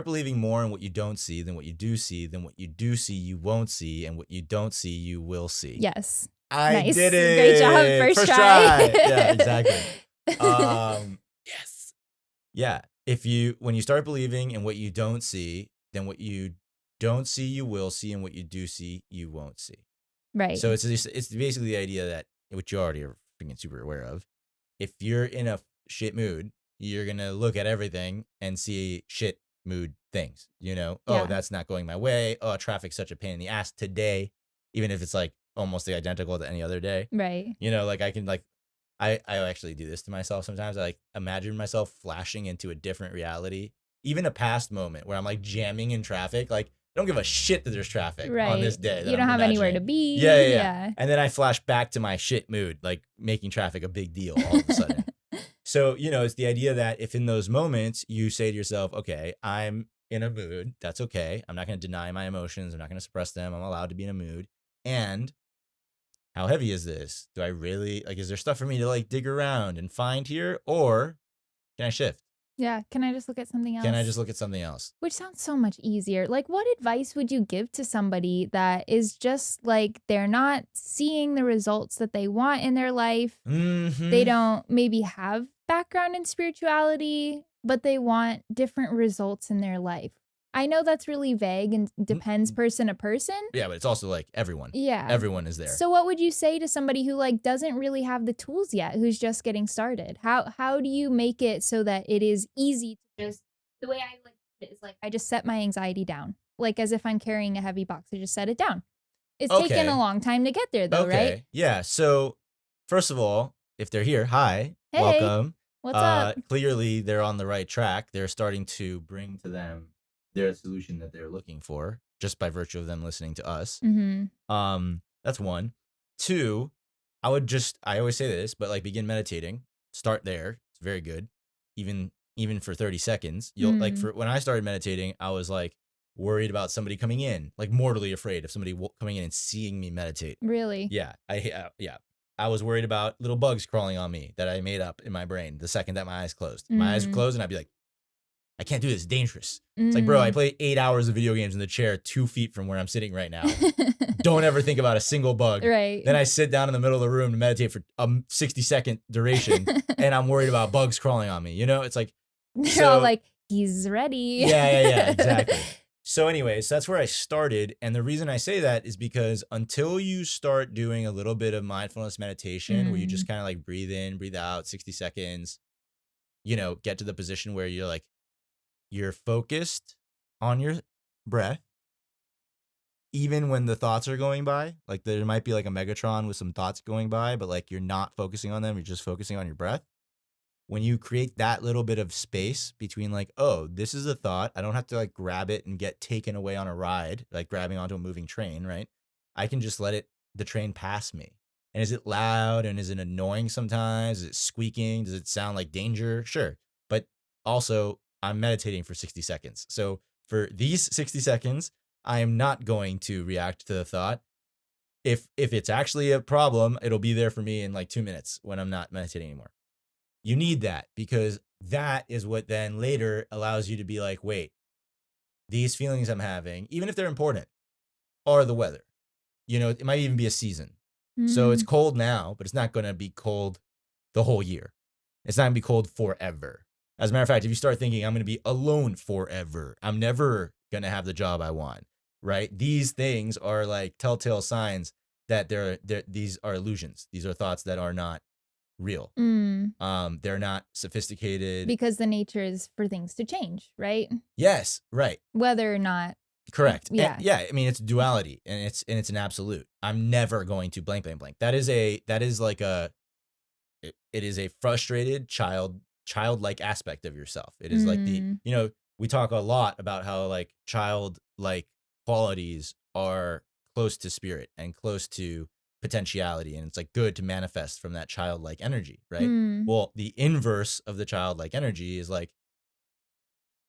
believing more in what you don't see than what you do see, then what you do see you won't see, and what you don't see you will see. Yes. I Nice. did it. Great job. First try. Yeah, exactly. Yes. Yeah. When you start believing in what you don't see, then what you don't see you will see, and what you do see you won't see. Right. So it's basically the idea that, which you already are freaking super aware of, if you're in a shit mood, you're gonna look at everything and see shit mood things. Yeah. Oh, that's not going my way. Oh, traffic's such a pain in the ass today, even if it's like almost identical to any other day. Right. Like I can I actually do this to myself sometimes. I like imagine myself flashing into a different reality, even a past moment where I'm like jamming in traffic. Like I don't give a shit that there's traffic on this day. You don't have anywhere to be. Yeah. And then I flash back to my shit mood, like making traffic a big deal all of a sudden. So, it's the idea that if in those moments you say to yourself, okay, I'm in a mood, that's okay. I'm not going to deny my emotions. I'm not going to suppress them. I'm allowed to be in a mood. And how heavy is this? Do I really, is there stuff for me to like dig around and find here? Or can I shift? Yeah. Can I just look at something else? Which sounds so much easier. Like, what advice would you give to somebody that is just like, they're not seeing the results that they want in their life? Mm-hmm. They don't maybe have background in spirituality, but they want different results in their life. I know that's really vague and depends person to person. Yeah, but it's also like everyone. Yeah. Everyone is there. So what would you say to somebody who like doesn't really have the tools yet, who's just getting started? How do you make it so that it is easy to just, the way I like it is like, I just set my anxiety down. Like as if I'm carrying a heavy box, I just set it down. It's taken a long time to get there though, right? Yeah. So first of all, if they're here, hi, Hey, welcome. What's up? Clearly they're on the right track. They're starting to bring to them their solution that they're looking for just by virtue of them listening to us. Mm-hmm. That's one. Two, I always say this, but like begin meditating, start there. It's very good. Even for 30 seconds, you'll like when I started meditating, I was like worried about somebody coming in, like mortally afraid of somebody coming in and seeing me meditate. Really? Yeah. I was worried about little bugs crawling on me that I made up in my brain the second that my eyes closed. My eyes would close and I'd be like, I can't do this. It's dangerous. It's like, bro, I play 8 hours of video games in the chair 2 feet from where I'm sitting right now. Don't ever think about a single bug. Right. Then I sit down in the middle of the room to meditate for a 60-second duration and I'm worried about bugs crawling on me. It's like. They're all like, he's ready. Yeah, exactly. So anyways, that's where I started. And the reason I say that is because until you start doing a little bit of mindfulness meditation where you just kind of like breathe in, breathe out, 60 seconds, get to the position where you're like, you're focused on your breath, even when the thoughts are going by. Like there might be like a Megatron with some thoughts going by, but like you're not focusing on them. You're just focusing on your breath. When you create that little bit of space between like, oh, this is a thought. I don't have to like grab it and get taken away on a ride, like grabbing onto a moving train, right? I can just let the train pass me. And is it loud and is it annoying sometimes? Is it squeaking? Does it sound like danger? Sure. But also I'm meditating for 60 seconds. So for these 60 seconds, I am not going to react to the thought. If it's actually a problem, it'll be there for me in like 2 minutes when I'm not meditating anymore. You need that because that is what then later allows you to be like, wait, these feelings I'm having, even if they're important, are the weather. It might even be a season. So it's cold now, but it's not going to be cold the whole year. It's not going to be cold forever. As a matter of fact, if you start thinking I'm going to be alone forever, I'm never going to have the job I want, right? These things are like telltale signs that these are illusions. These are thoughts that are not real. They're not sophisticated. Because the nature is for things to change, right? Yes, right. Whether or not Correct. Yeah. And yeah, I mean it's duality and it's an absolute. I'm never going to blank blank blank. That is like it is a frustrated childlike aspect of yourself. It is like we talk a lot about how like childlike qualities are close to spirit and close to potentiality, and it's like good to manifest from that childlike energy, right? Well, the inverse of the childlike energy is like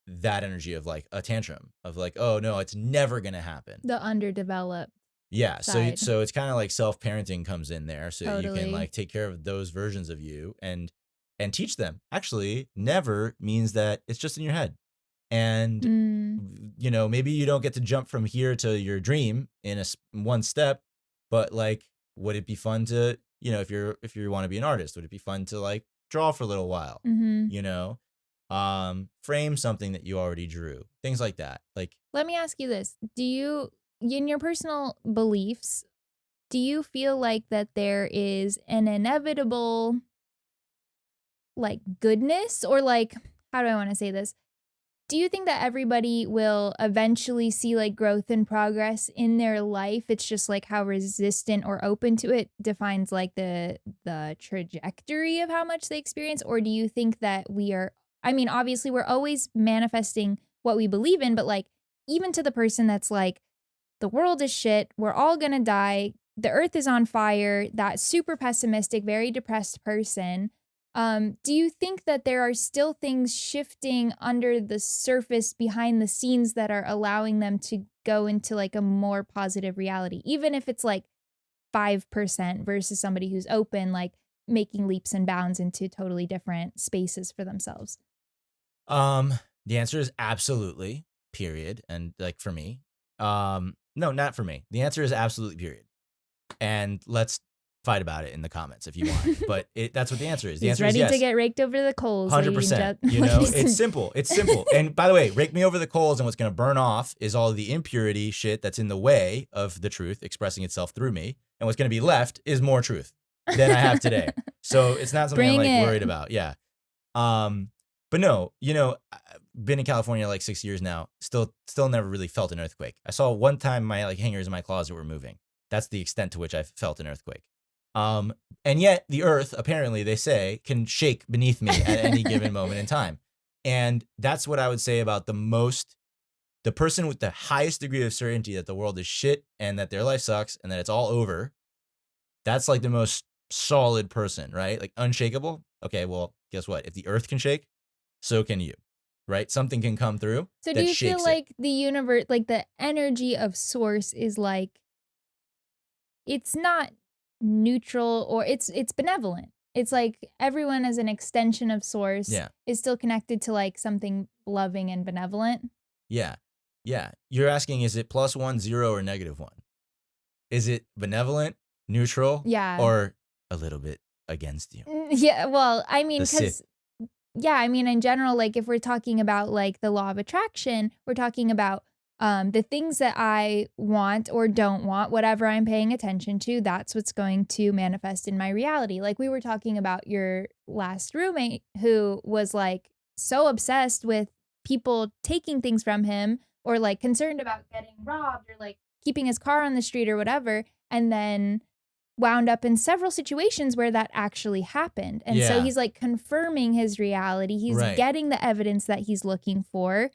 that energy of like a tantrum of like, oh no, it's never gonna happen. The underdeveloped. Yeah, side. so it's kind of like self-parenting comes in there, so you can Totally. like take care of those versions of you and teach them. Actually, never means that it's just in your head. And you know, maybe you don't get to jump from here to your dream in one step, but like would it be fun to, you know, if you want to be an artist, would it be fun to like draw for a little while? You know, frame something that you already drew, things like that. Like, Let me ask you this. Do you, in your personal beliefs, do you feel like that there is an inevitable like goodness, or like, how do I want to say this? Do you think that everybody will eventually see like growth and progress in their life? It's just like how resistant or open to it defines like the trajectory of how much they experience? Or do you think that we are, I mean, obviously we're always manifesting what we believe in, but like even to the person that's like, the world is shit, we're all gonna die, the earth is on fire, that super pessimistic, very depressed person, do you think that there are still things shifting under the surface behind the scenes that are allowing them to go into like a more positive reality, even if it's like 5% versus somebody who's open, like making leaps and bounds into totally different spaces for themselves? the answer is absolutely, period. And like for me, no, not for me. The answer is absolutely, period. And let's fight about it in the comments if you want. But that's what the answer is. The He's answer is ready yes. to get raked over the coals. 100%. You know, it's simple. It's simple. And by the way, rake me over the coals, and what's going to burn off is all the impurity shit that's in the way of the truth expressing itself through me. And what's going to be left is more truth than I have today. So it's not something I'm like worried about. Yeah. But no, you know, I've been in California like 6 years now. Still never really felt an earthquake. I saw one time my like hangers in my closet were moving. That's the extent to which I felt an earthquake. And yet the earth, apparently they say, can shake beneath me at any given moment in time. And that's what I would say about the person with the highest degree of certainty that the world is shit and that their life sucks and that it's all over. That's like the most solid person, right? Like unshakable. Okay, well, guess what? If the earth can shake, so can you, right? Something can come through. So do you feel like the universe, like the energy of source is like, it's not neutral, or it's benevolent. It's like everyone as an extension of source is still connected to like something loving and benevolent. Yeah. Yeah. You're asking, is it +1, 0, or -1? Is it benevolent, neutral, or a little bit against you? Yeah. Well, I mean, because I mean, in general, like if we're talking about like the law of attraction, we're talking about the things that I want or don't want, whatever I'm paying attention to, that's what's going to manifest in my reality. Like we were talking about your last roommate who was like so obsessed with people taking things from him, or like concerned about getting robbed, or like keeping his car on the street or whatever, and then wound up in several situations where that actually happened. And so he's like confirming his reality. He's getting the evidence that he's looking for.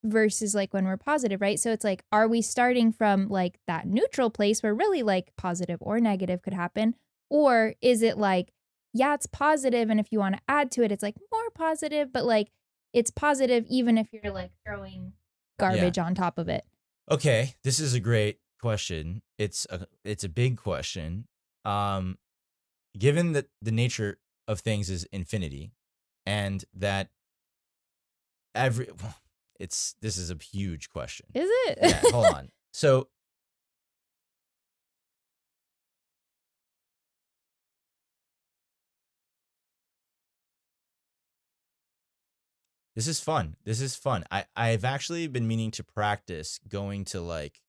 Versus like when we're positive, right? So it's like, are we starting from like that neutral place where really like positive or negative could happen? Or is it like, yeah, it's positive, and if you want to add to it, it's like more positive, but like it's positive even if you're like throwing garbage on top of it? Okay, this is a great question. It's a big question. Given that the nature of things is infinity, and that this is a huge question. Is it? Yeah, hold on. So this is fun. I've actually been meaning to practice going to like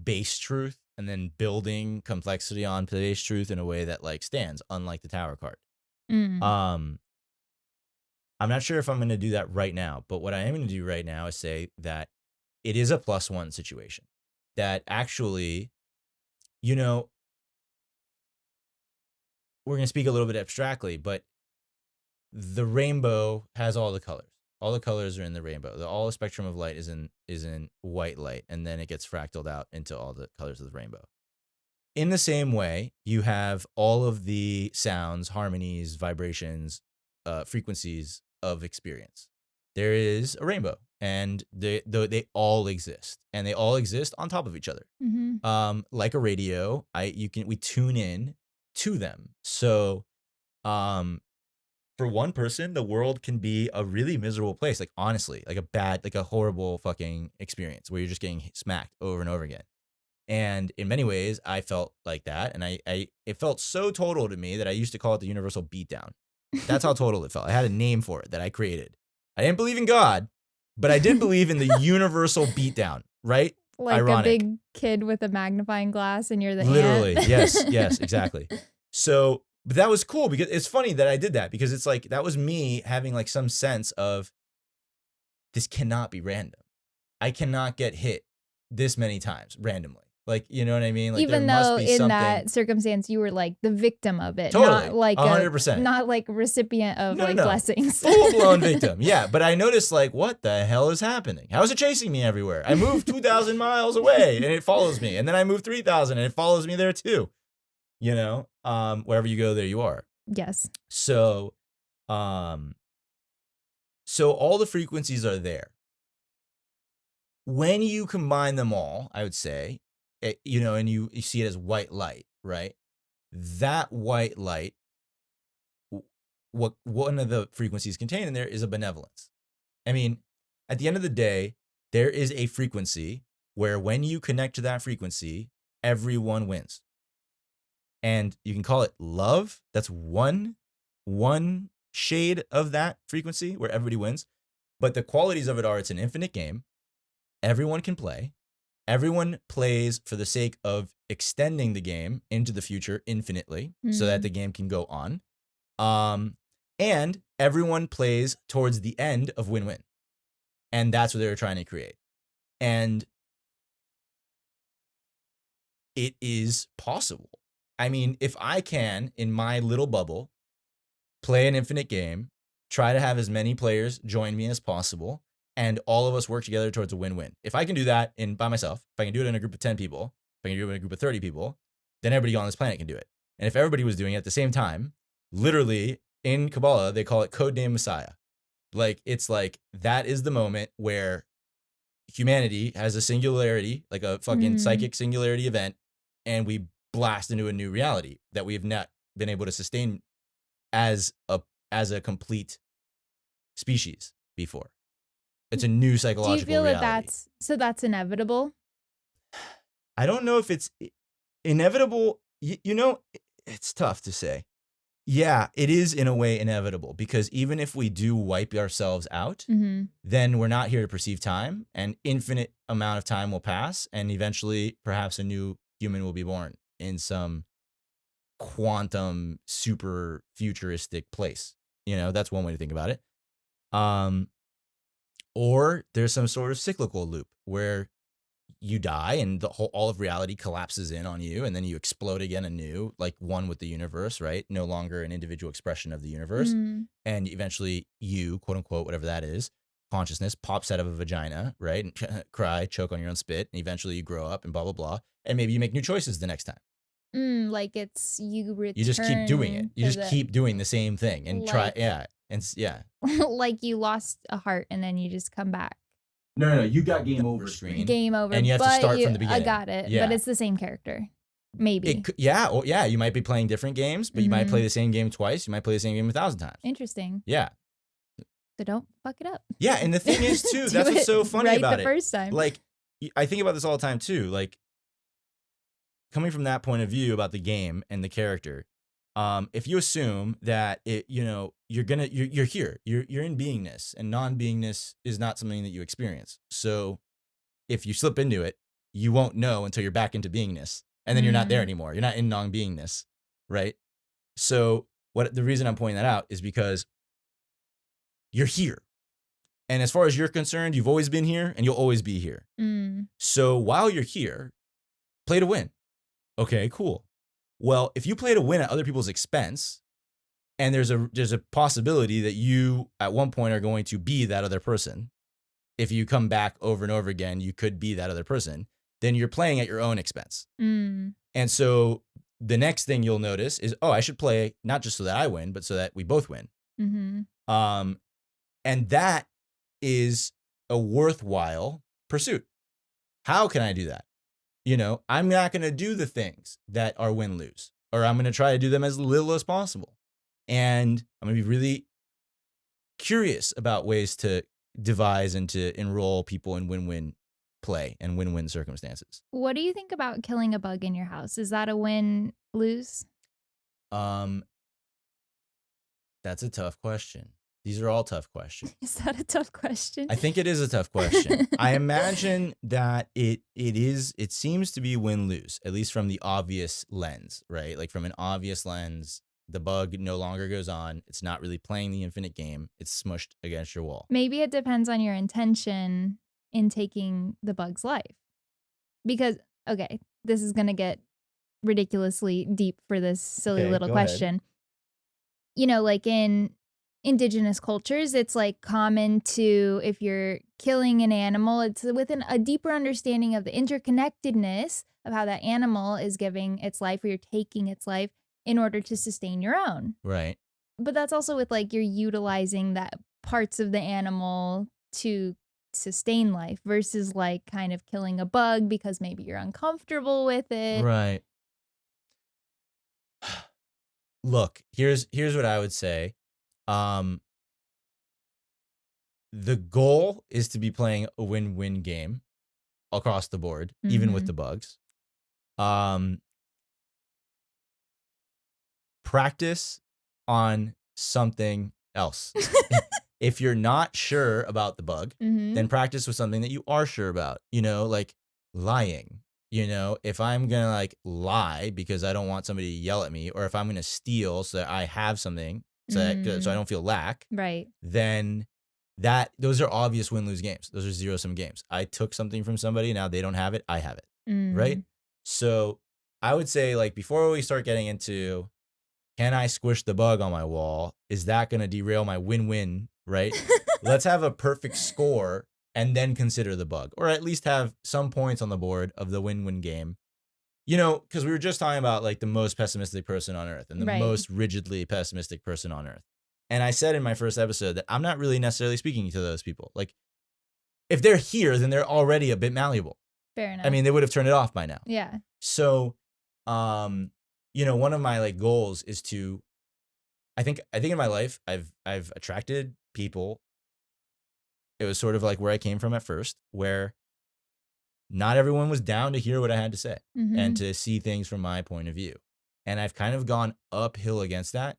base truth and then building complexity on base truth in a way that like stands, unlike the tower card. I'm not sure if I'm going to do that right now, but what I am going to do right now is say that it is a +1 situation that actually, you know, we're going to speak a little bit abstractly, but the rainbow has all the colors. All the colors are in the rainbow. All the spectrum of light is in white light, and then it gets fractaled out into all the colors of the rainbow. In the same way, you have all of the sounds, harmonies, vibrations, frequencies of experience. There is a rainbow, and they all exist, and they all exist on top of each other. Like a radio, we tune in to them. So, for one person, the world can be a really miserable place. Like, honestly, like a horrible fucking experience where you're just getting smacked over and over again. And in many ways, I felt like that. And it felt so total to me that I used to call it the universal beatdown. That's how total it felt. I had a name for it that I created. I didn't believe in God, but I did believe in the universal beatdown, right? Like ironic. A big kid with a magnifying glass and you're the literally ant. yes, exactly. So, but that was cool because it's funny that I did that, because it's like that was me having like some sense of, this cannot be random. I cannot get hit this many times randomly. Like, you know what I mean? Like, even though in that circumstance you were like the victim of it, totally, not like 100%, not like recipient of blessings. Full blown victim. Yeah, but I noticed like, what the hell is happening? How is it chasing me everywhere? I moved 2,000 miles away and it follows me, and then I moved 3,000 and it follows me there too. You know, wherever you go, there you are. Yes. So, so all the frequencies are there. When you combine them all, I would say, and you see it as white light, right? That white light, what one of the frequencies contained in there is a benevolence. I mean, at the end of the day, there is a frequency where when you connect to that frequency, everyone wins. And you can call it love. That's one shade of that frequency where everybody wins. But the qualities of it are, it's an infinite game. Everyone can play. Everyone plays for the sake of extending the game into the future infinitely, so that the game can go on. And everyone plays towards the end of win-win. And that's what they were trying to create. And it is possible. I mean, if I can, in my little bubble, play an infinite game, try to have as many players join me as possible, and all of us work together towards a win-win. If I can do that by myself, if I can do it in a group of 10 people, if I can do it in a group of 30 people, then everybody on this planet can do it. And if everybody was doing it at the same time, literally in Kabbalah, they call it Codename Messiah. Like, it's like, that is the moment where humanity has a singularity, like a fucking psychic singularity event, and we blast into a new reality that we have not been able to sustain as a complete species before. It's a new psychological reality. Do you feel that that's inevitable? I don't know if it's inevitable. It's tough to say. Yeah, it is in a way inevitable, because even if we do wipe ourselves out, then we're not here to perceive time, and infinite amount of time will pass, and eventually perhaps a new human will be born in some quantum super futuristic place. That's one way to think about it. Or there's some sort of cyclical loop where you die and all of reality collapses in on you, and then you explode again anew, like one with the universe, right? No longer an individual expression of the universe. And eventually you, quote unquote, whatever that is, consciousness pops out of a vagina, right? And cry, choke on your own spit, and eventually you grow up and blah, blah, blah. And maybe you make new choices the next time. Like it's you return. You just keep doing it. You just keep doing the same thing and try. Yeah. And yeah. Like you lost a heart and then you just come back. No. You got game over screen. Game over. And you have to start from the beginning. I got it. Yeah. But it's the same character. Maybe. Yeah. You might be playing different games, but you might play the same game twice. You might play the same game 1,000 times. Interesting. Yeah. So don't fuck it up. Yeah. And the thing is, too, that's what's so funny about it. The first time. Like, I think about this all the time, too. Like, coming from that point of view about the game and the character, if you assume that you're here, you're in beingness, and non-beingness is not something that you experience. So if you slip into it, you won't know until you're back into beingness, and then you're not there anymore. You're not in non-beingness, right? So the reason I'm pointing that out is because you're here. And as far as you're concerned, you've always been here and you'll always be here. So while you're here, play to win. Okay, cool. Well, if you play to win at other people's expense, and there's a possibility that you at one point are going to be that other person. If you come back over and over again, you could be that other person. Then you're playing at your own expense. And so the next thing you'll notice is, oh, I should play not just so that I win, but so that we both win. And that is a worthwhile pursuit. How can I do that? I'm not going to do the things that are win-lose, or I'm going to try to do them as little as possible. And I'm going to be really curious about ways to devise and to enroll people in win-win play and win-win circumstances. What do you think about killing a bug in your house? Is that a win-lose? That's a tough question. These are all tough questions. Is that a tough question? I think it is a tough question. I imagine that it seems to be win-lose, at least from the obvious lens, right? Like from an obvious lens, the bug no longer goes on. It's not really playing the infinite game. It's smushed against your wall. Maybe it depends on your intention in taking the bug's life. Because, okay, this is going to get ridiculously deep for this silly little question. Ahead. Like in indigenous cultures, it's like common to, if you're killing an animal, it's within a deeper understanding of the interconnectedness of how that animal is giving its life, or you're taking its life in order to sustain your own. Right. But that's also with like you're utilizing that parts of the animal to sustain life versus like kind of killing a bug because maybe you're uncomfortable with it. Right. Look, here's what I would say. The goal is to be playing a win-win game across the board, even with the bugs. Practice on something else. If you're not sure about the bug, then practice with something that you are sure about, like lying. If I'm going to like lie because I don't want somebody to yell at me, or if I'm going to steal so that I have something so I don't feel lack, right? Then those are obvious win-lose games. Those are zero-sum games. I took something from somebody, now they don't have it, I have it, right? So I would say, like, before we start getting into, can I squish the bug on my wall? Is that going to derail my win-win, right? Let's have a perfect score and then consider the bug, or at least have some points on the board of the win-win game. Because we were just talking about like the most pessimistic person on earth and the most rigidly pessimistic person on earth. And I said in my first episode that I'm not really necessarily speaking to those people. Like, if they're here, then they're already a bit malleable. Fair enough. I mean, they would have turned it off by now. Yeah. So, one of my like goals is to, I think in my life, I've attracted people. It was sort of like where I came from at first, where not everyone was down to hear what I had to say and to see things from my point of view. And I've kind of gone uphill against that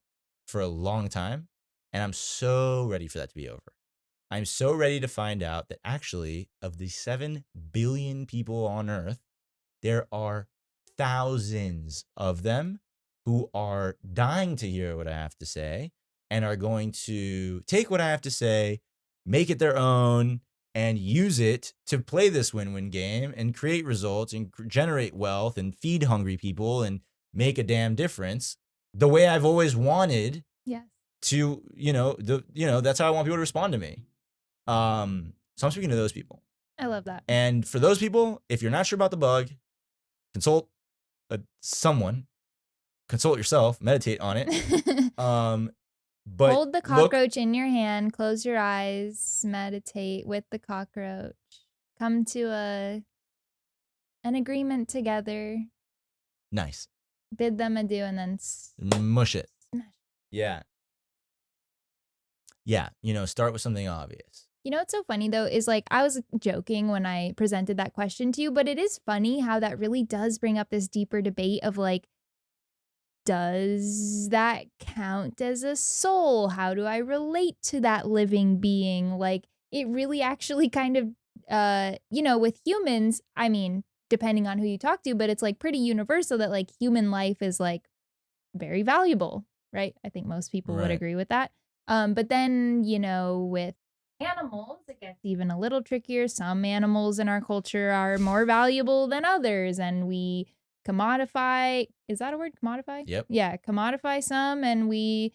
for a long time. And I'm so ready for that to be over. I'm so ready to find out that actually, of the 7 billion people on Earth, there are thousands of them who are dying to hear what I have to say and are going to take what I have to say, make it their own, and use it to play this win-win game and create results and generate wealth and feed hungry people and make a damn difference the way I've always wanted. Yes. To, that's how I want people to respond to me. So I'm speaking to those people. I love that. And for those people, if you're not sure about the bug, consult someone, consult yourself, meditate on it. But hold the cockroach in your hand, close your eyes, meditate with the cockroach, come to an agreement together. Nice. Bid them adieu and then mush it. Smash. Yeah. Yeah, start with something obvious. What's so funny though is like I was joking when I presented that question to you, but it is funny how that really does bring up this deeper debate of like, does that count as a soul? How do I relate to that living being? Like, it really actually kind of, with humans, I mean, depending on who you talk to, but it's like pretty universal that like human life is like very valuable, right? I think most people would agree with that. But then, with animals, it gets even a little trickier. Some animals in our culture are more valuable than others, and we commodify. Is that a word? Commodify? Yep. Yeah, commodify some, and we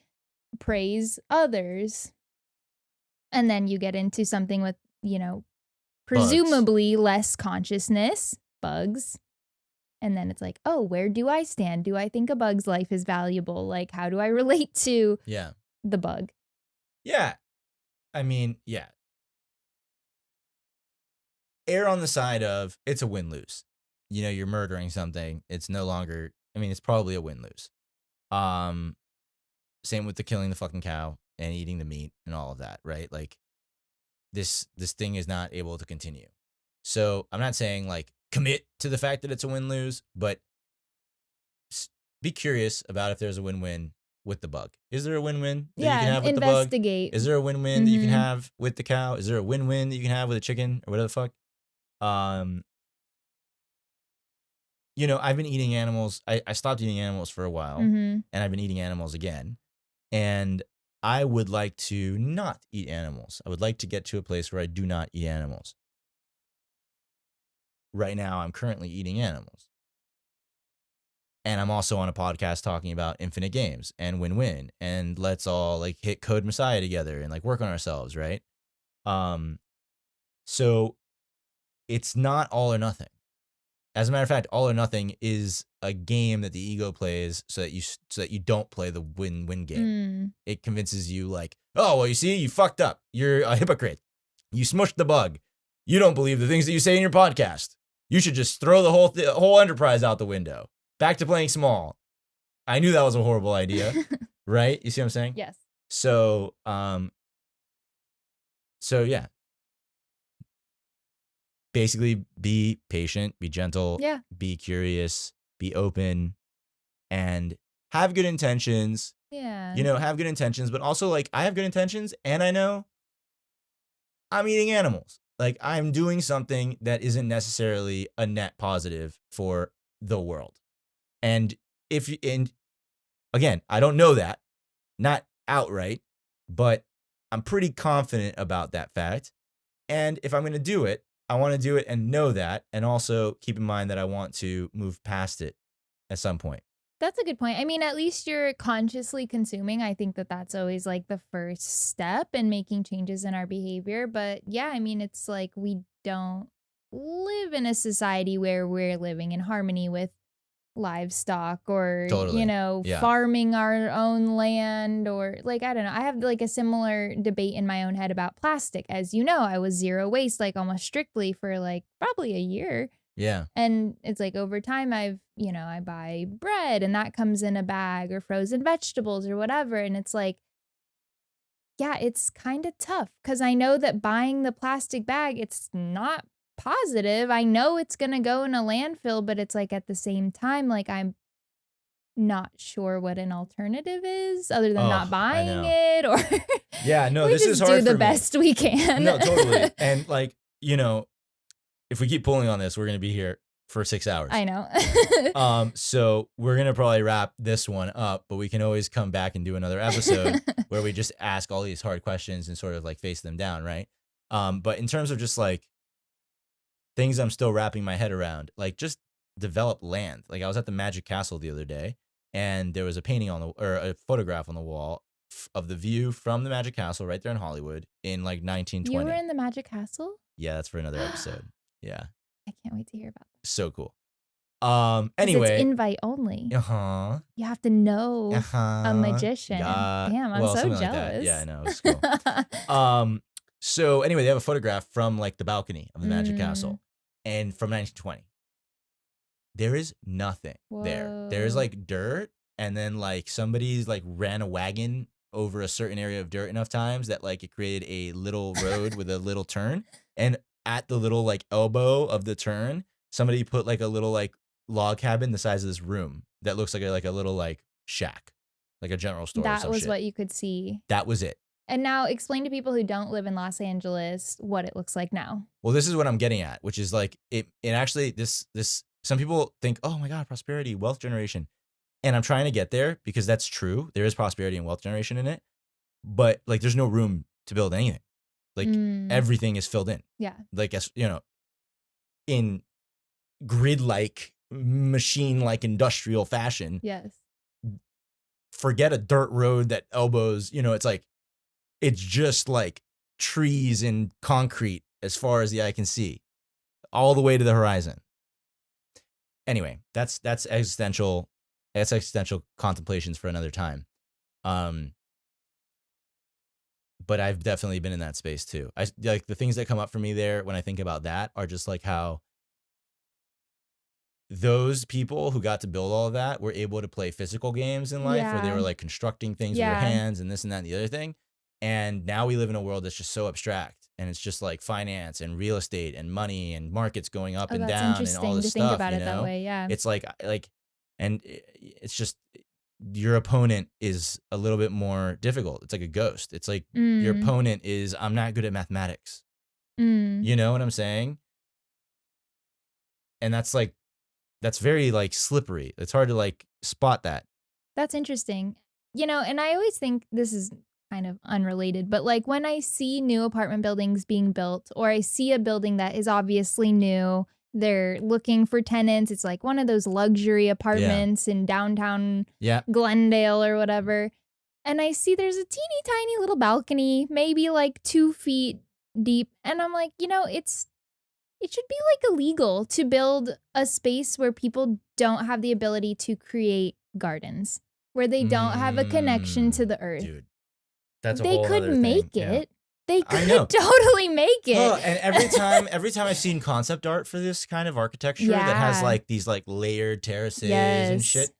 praise others. And then you get into something with, presumably less consciousness, bugs. And then it's like, oh, where do I stand? Do I think a bug's life is valuable? Like, how do I relate to Yeah. the bug? Yeah. I mean, yeah. Err on the side of it's a win-lose. You're murdering something. It's no longer, it's probably a win-lose. Same with the killing the fucking cow and eating the meat and all of that, right? Like this thing is not able to continue. So I'm not saying like commit to the fact that it's a win-lose, but be curious about if there's a win-win with the bug. Is there a win-win that you can have with the bug? Investigate. Is there a win-win that you can have with the cow? Is there a win-win that you can have with a chicken or whatever the fuck? I've been eating animals. I stopped eating animals for a while, and I've been eating animals again. And I would like to not eat animals. I would like to get to a place where I do not eat animals. Right now, I'm currently eating animals. And I'm also on a podcast talking about infinite games and win-win. And let's all like hit Code Messiah together and like work on ourselves, right? So it's not all or nothing. As a matter of fact, all or nothing is a game that the ego plays so that you don't play the win-win game. It convinces you like, oh, well, you see, you fucked up. You're a hypocrite. You smushed the bug. You don't believe the things that you say in your podcast. You should just throw the whole enterprise out the window. Back to playing small. I knew that was a horrible idea, right? You see what I'm saying? Yes. So yeah. Basically, be patient, be gentle, be curious, be open, and have good intentions. Yeah. Have good intentions, but also like I have good intentions and I know I'm eating animals. Like I'm doing something that isn't necessarily a net positive for the world. And again, I don't know that, not outright, but I'm pretty confident about that fact. And if I'm going to do it, I want to do it and know that, and also keep in mind that I want to move past it at some point. That's a good point. I mean, at least you're consciously consuming. I think that that's always like the first step in making changes in our behavior. But yeah, I mean, it's like we don't live in a society where we're living in harmony with livestock or, Totally. Farming our own land or like, I don't know. I have like a similar debate in my own head about plastic. As you know, I was zero waste, like almost strictly for like probably a year. Yeah. And it's like over time I buy bread and that comes in a bag or frozen vegetables or whatever. And it's like, yeah, it's kind of tough because I know that buying the plastic bag, it's not positive. I know it's going to go in a landfill, but it's like at the same time, like I'm not sure what an alternative is other than not buying it or yeah, no, we this is just hard do the for me. best we can. No, totally. And like, if we keep pulling on this, we're going to be here for 6 hours. I know. So we're going to probably wrap this one up, but we can always come back and do another episode where we just ask all these hard questions and sort of like face them down, right? But in terms of just like things I'm still wrapping my head around, like just develop land. Like I was at the Magic Castle the other day and there was a painting or a photograph on the wall of the view from the Magic Castle right there in Hollywood in like 1920. You were in the Magic Castle? Yeah, that's for another episode. Yeah. I can't wait to hear about that. So cool. Anyway. It's invite only. Uh-huh. You have to know a magician. Yeah. Damn, I'm so jealous. Like that. Yeah, I know. It's cool. So anyway, they have a photograph from like the balcony of the Magic Castle and from 1920. There is nothing there. There's like dirt and then like somebody's like ran a wagon over a certain area of dirt enough times that like it created a little road with a little turn. And at the little like elbow of the turn, somebody put like a little like log cabin the size of this room that looks like a little like shack, like a general store. That was what you could see. That was it. And now explain to people who don't live in Los Angeles what it looks like now. Well, this is what I'm getting at, which is like it actually this some people think, oh my God, prosperity, wealth generation. And I'm trying to get there because that's true. There is prosperity and wealth generation in it. But like there's no room to build anything. Like Mm. everything is filled in. Yeah. Like, as you know, in grid-like, machine-like industrial fashion. Yes. Forget a dirt road that elbows, it's like, it's just like trees and concrete as far as the eye can see, all the way to the horizon. Anyway, that's existential. That's existential contemplations for another time. But I've definitely been in that space too. I like the things that come up for me there when I think about that are just like how those people who got to build all of that were able to play physical games in life where they Yeah. were like constructing things with their Yeah. hands and this and that and the other thing. And now we live in a world that's just so abstract, and it's just like finance and real estate and money and markets going up Oh, and that's down and interesting all to this think stuff. about it that way. Yeah. It's like, and it's just your opponent is a little bit more difficult. It's like a ghost. It's like your Mm. opponent is, I'm not good at mathematics. Mm. You know what I'm saying? And that's very like slippery. It's hard to like spot that. That's interesting. And I always think this is kind of unrelated, but like when I see new apartment buildings being built, or I see a building that is obviously new, they're looking for tenants. It's like one of those luxury apartments in downtown Yeah. Glendale or whatever. And I see there's a teeny tiny little balcony, maybe like 2 feet deep. And I'm like, it should be like illegal to build a space where people don't have the ability to create gardens, where they don't have a connection to the earth. Dude, that's a They whole could other make thing. Yeah. it. They I know. could totally make it. Oh, and every time I've seen concept art for this kind of architecture that has Yeah. like these like layered terraces and Yes. shit,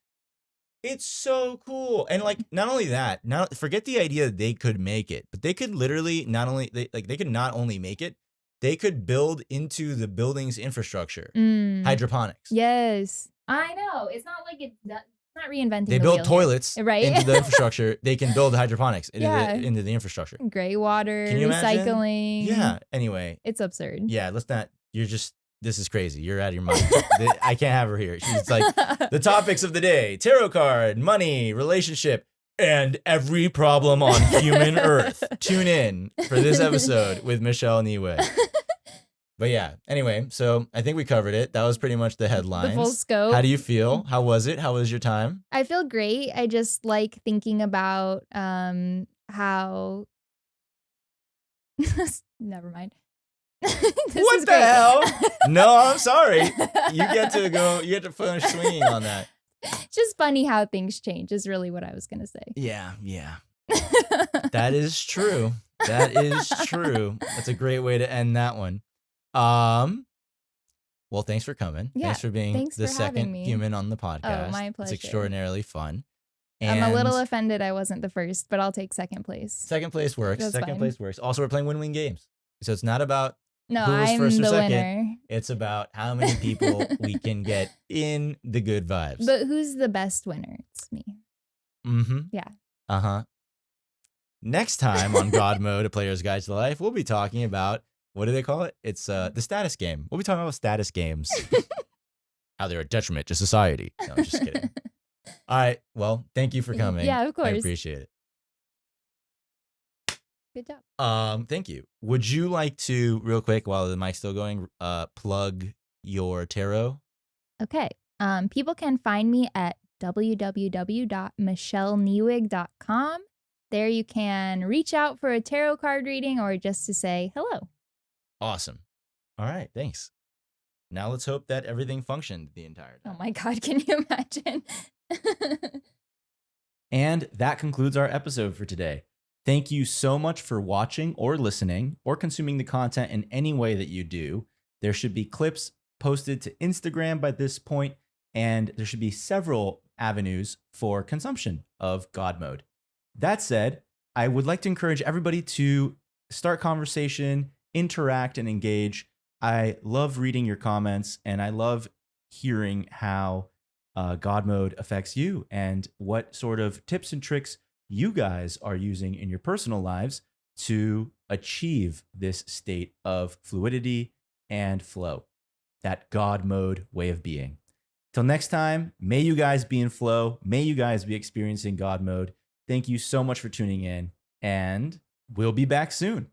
it's so cool. And like not only that, forget the idea that they could make it, but they could literally they could not only make it, they could build into the building's infrastructure hydroponics. Yes. I know. It's not like it's not reinventing They the build wheel here. toilets Right? into the infrastructure. They can build hydroponics Yeah. into the infrastructure. Gray water, Can you imagine? recycling. Yeah. Anyway, It's absurd. yeah. Let's not. This is crazy. You're out of your mind. I can't have her here. She's like the topics of the day: tarot card, money, relationship, and every problem on human earth. Tune in for this episode with Michelle Nieweg. But yeah, anyway, so I think we covered it. That was pretty much the headlines. The full scope. How do you feel? How was it? How was your time? I feel great. I just like thinking about how never mind. This What is the great. hell? No, I'm sorry. You get to finish swinging on that. Just funny how things change is really what I was gonna say. Yeah. That is true. That is true. That's a great way to end that one. Well, thanks for coming. Yeah, Thanks for being thanks the for having second me. human on the podcast. my It's pleasure. extraordinarily fun. I'm a little And offended I wasn't the first, but I'll take second place. second place works. That's Second fine. place works. Also, we're playing win-win games. So it's not about No, who was I'm first or the second. winner. It's about how many people we can get in the good vibes. But who's the best winner? It's me. Mm-hmm. Yeah. Uh-huh. Next time on God Mode, A Player's Guide to Life, we'll be talking about, what do they call it? It's the status game. We'll be talking about status games. How they're a detriment to society. No, I'm just kidding. All right. Well, thank you for coming. Yeah, of I course. appreciate it. Good job. Thank you. Would you like to, real quick, while the mic's still going, plug your tarot? Okay. People can find me at www.michellenieweg.com. There you can reach out for a tarot card reading or just to say hello. Awesome. All right. Thanks. Now let's hope that everything functioned the entire time. Oh my God, can you imagine? And that concludes our episode for today. Thank you so much for watching or listening or consuming the content in any way that you do. There should be clips posted to Instagram by this point, and there should be several avenues for consumption of God Mode. That said, I would like to encourage everybody to start conversation, interact, and engage. I love reading your comments, and I love hearing how God Mode affects you and what sort of tips and tricks you guys are using in your personal lives to achieve this state of fluidity and flow, that God Mode way of being. Till next time, may you guys be in flow. May you guys be experiencing God Mode. Thank you so much for tuning in, and we'll be back soon.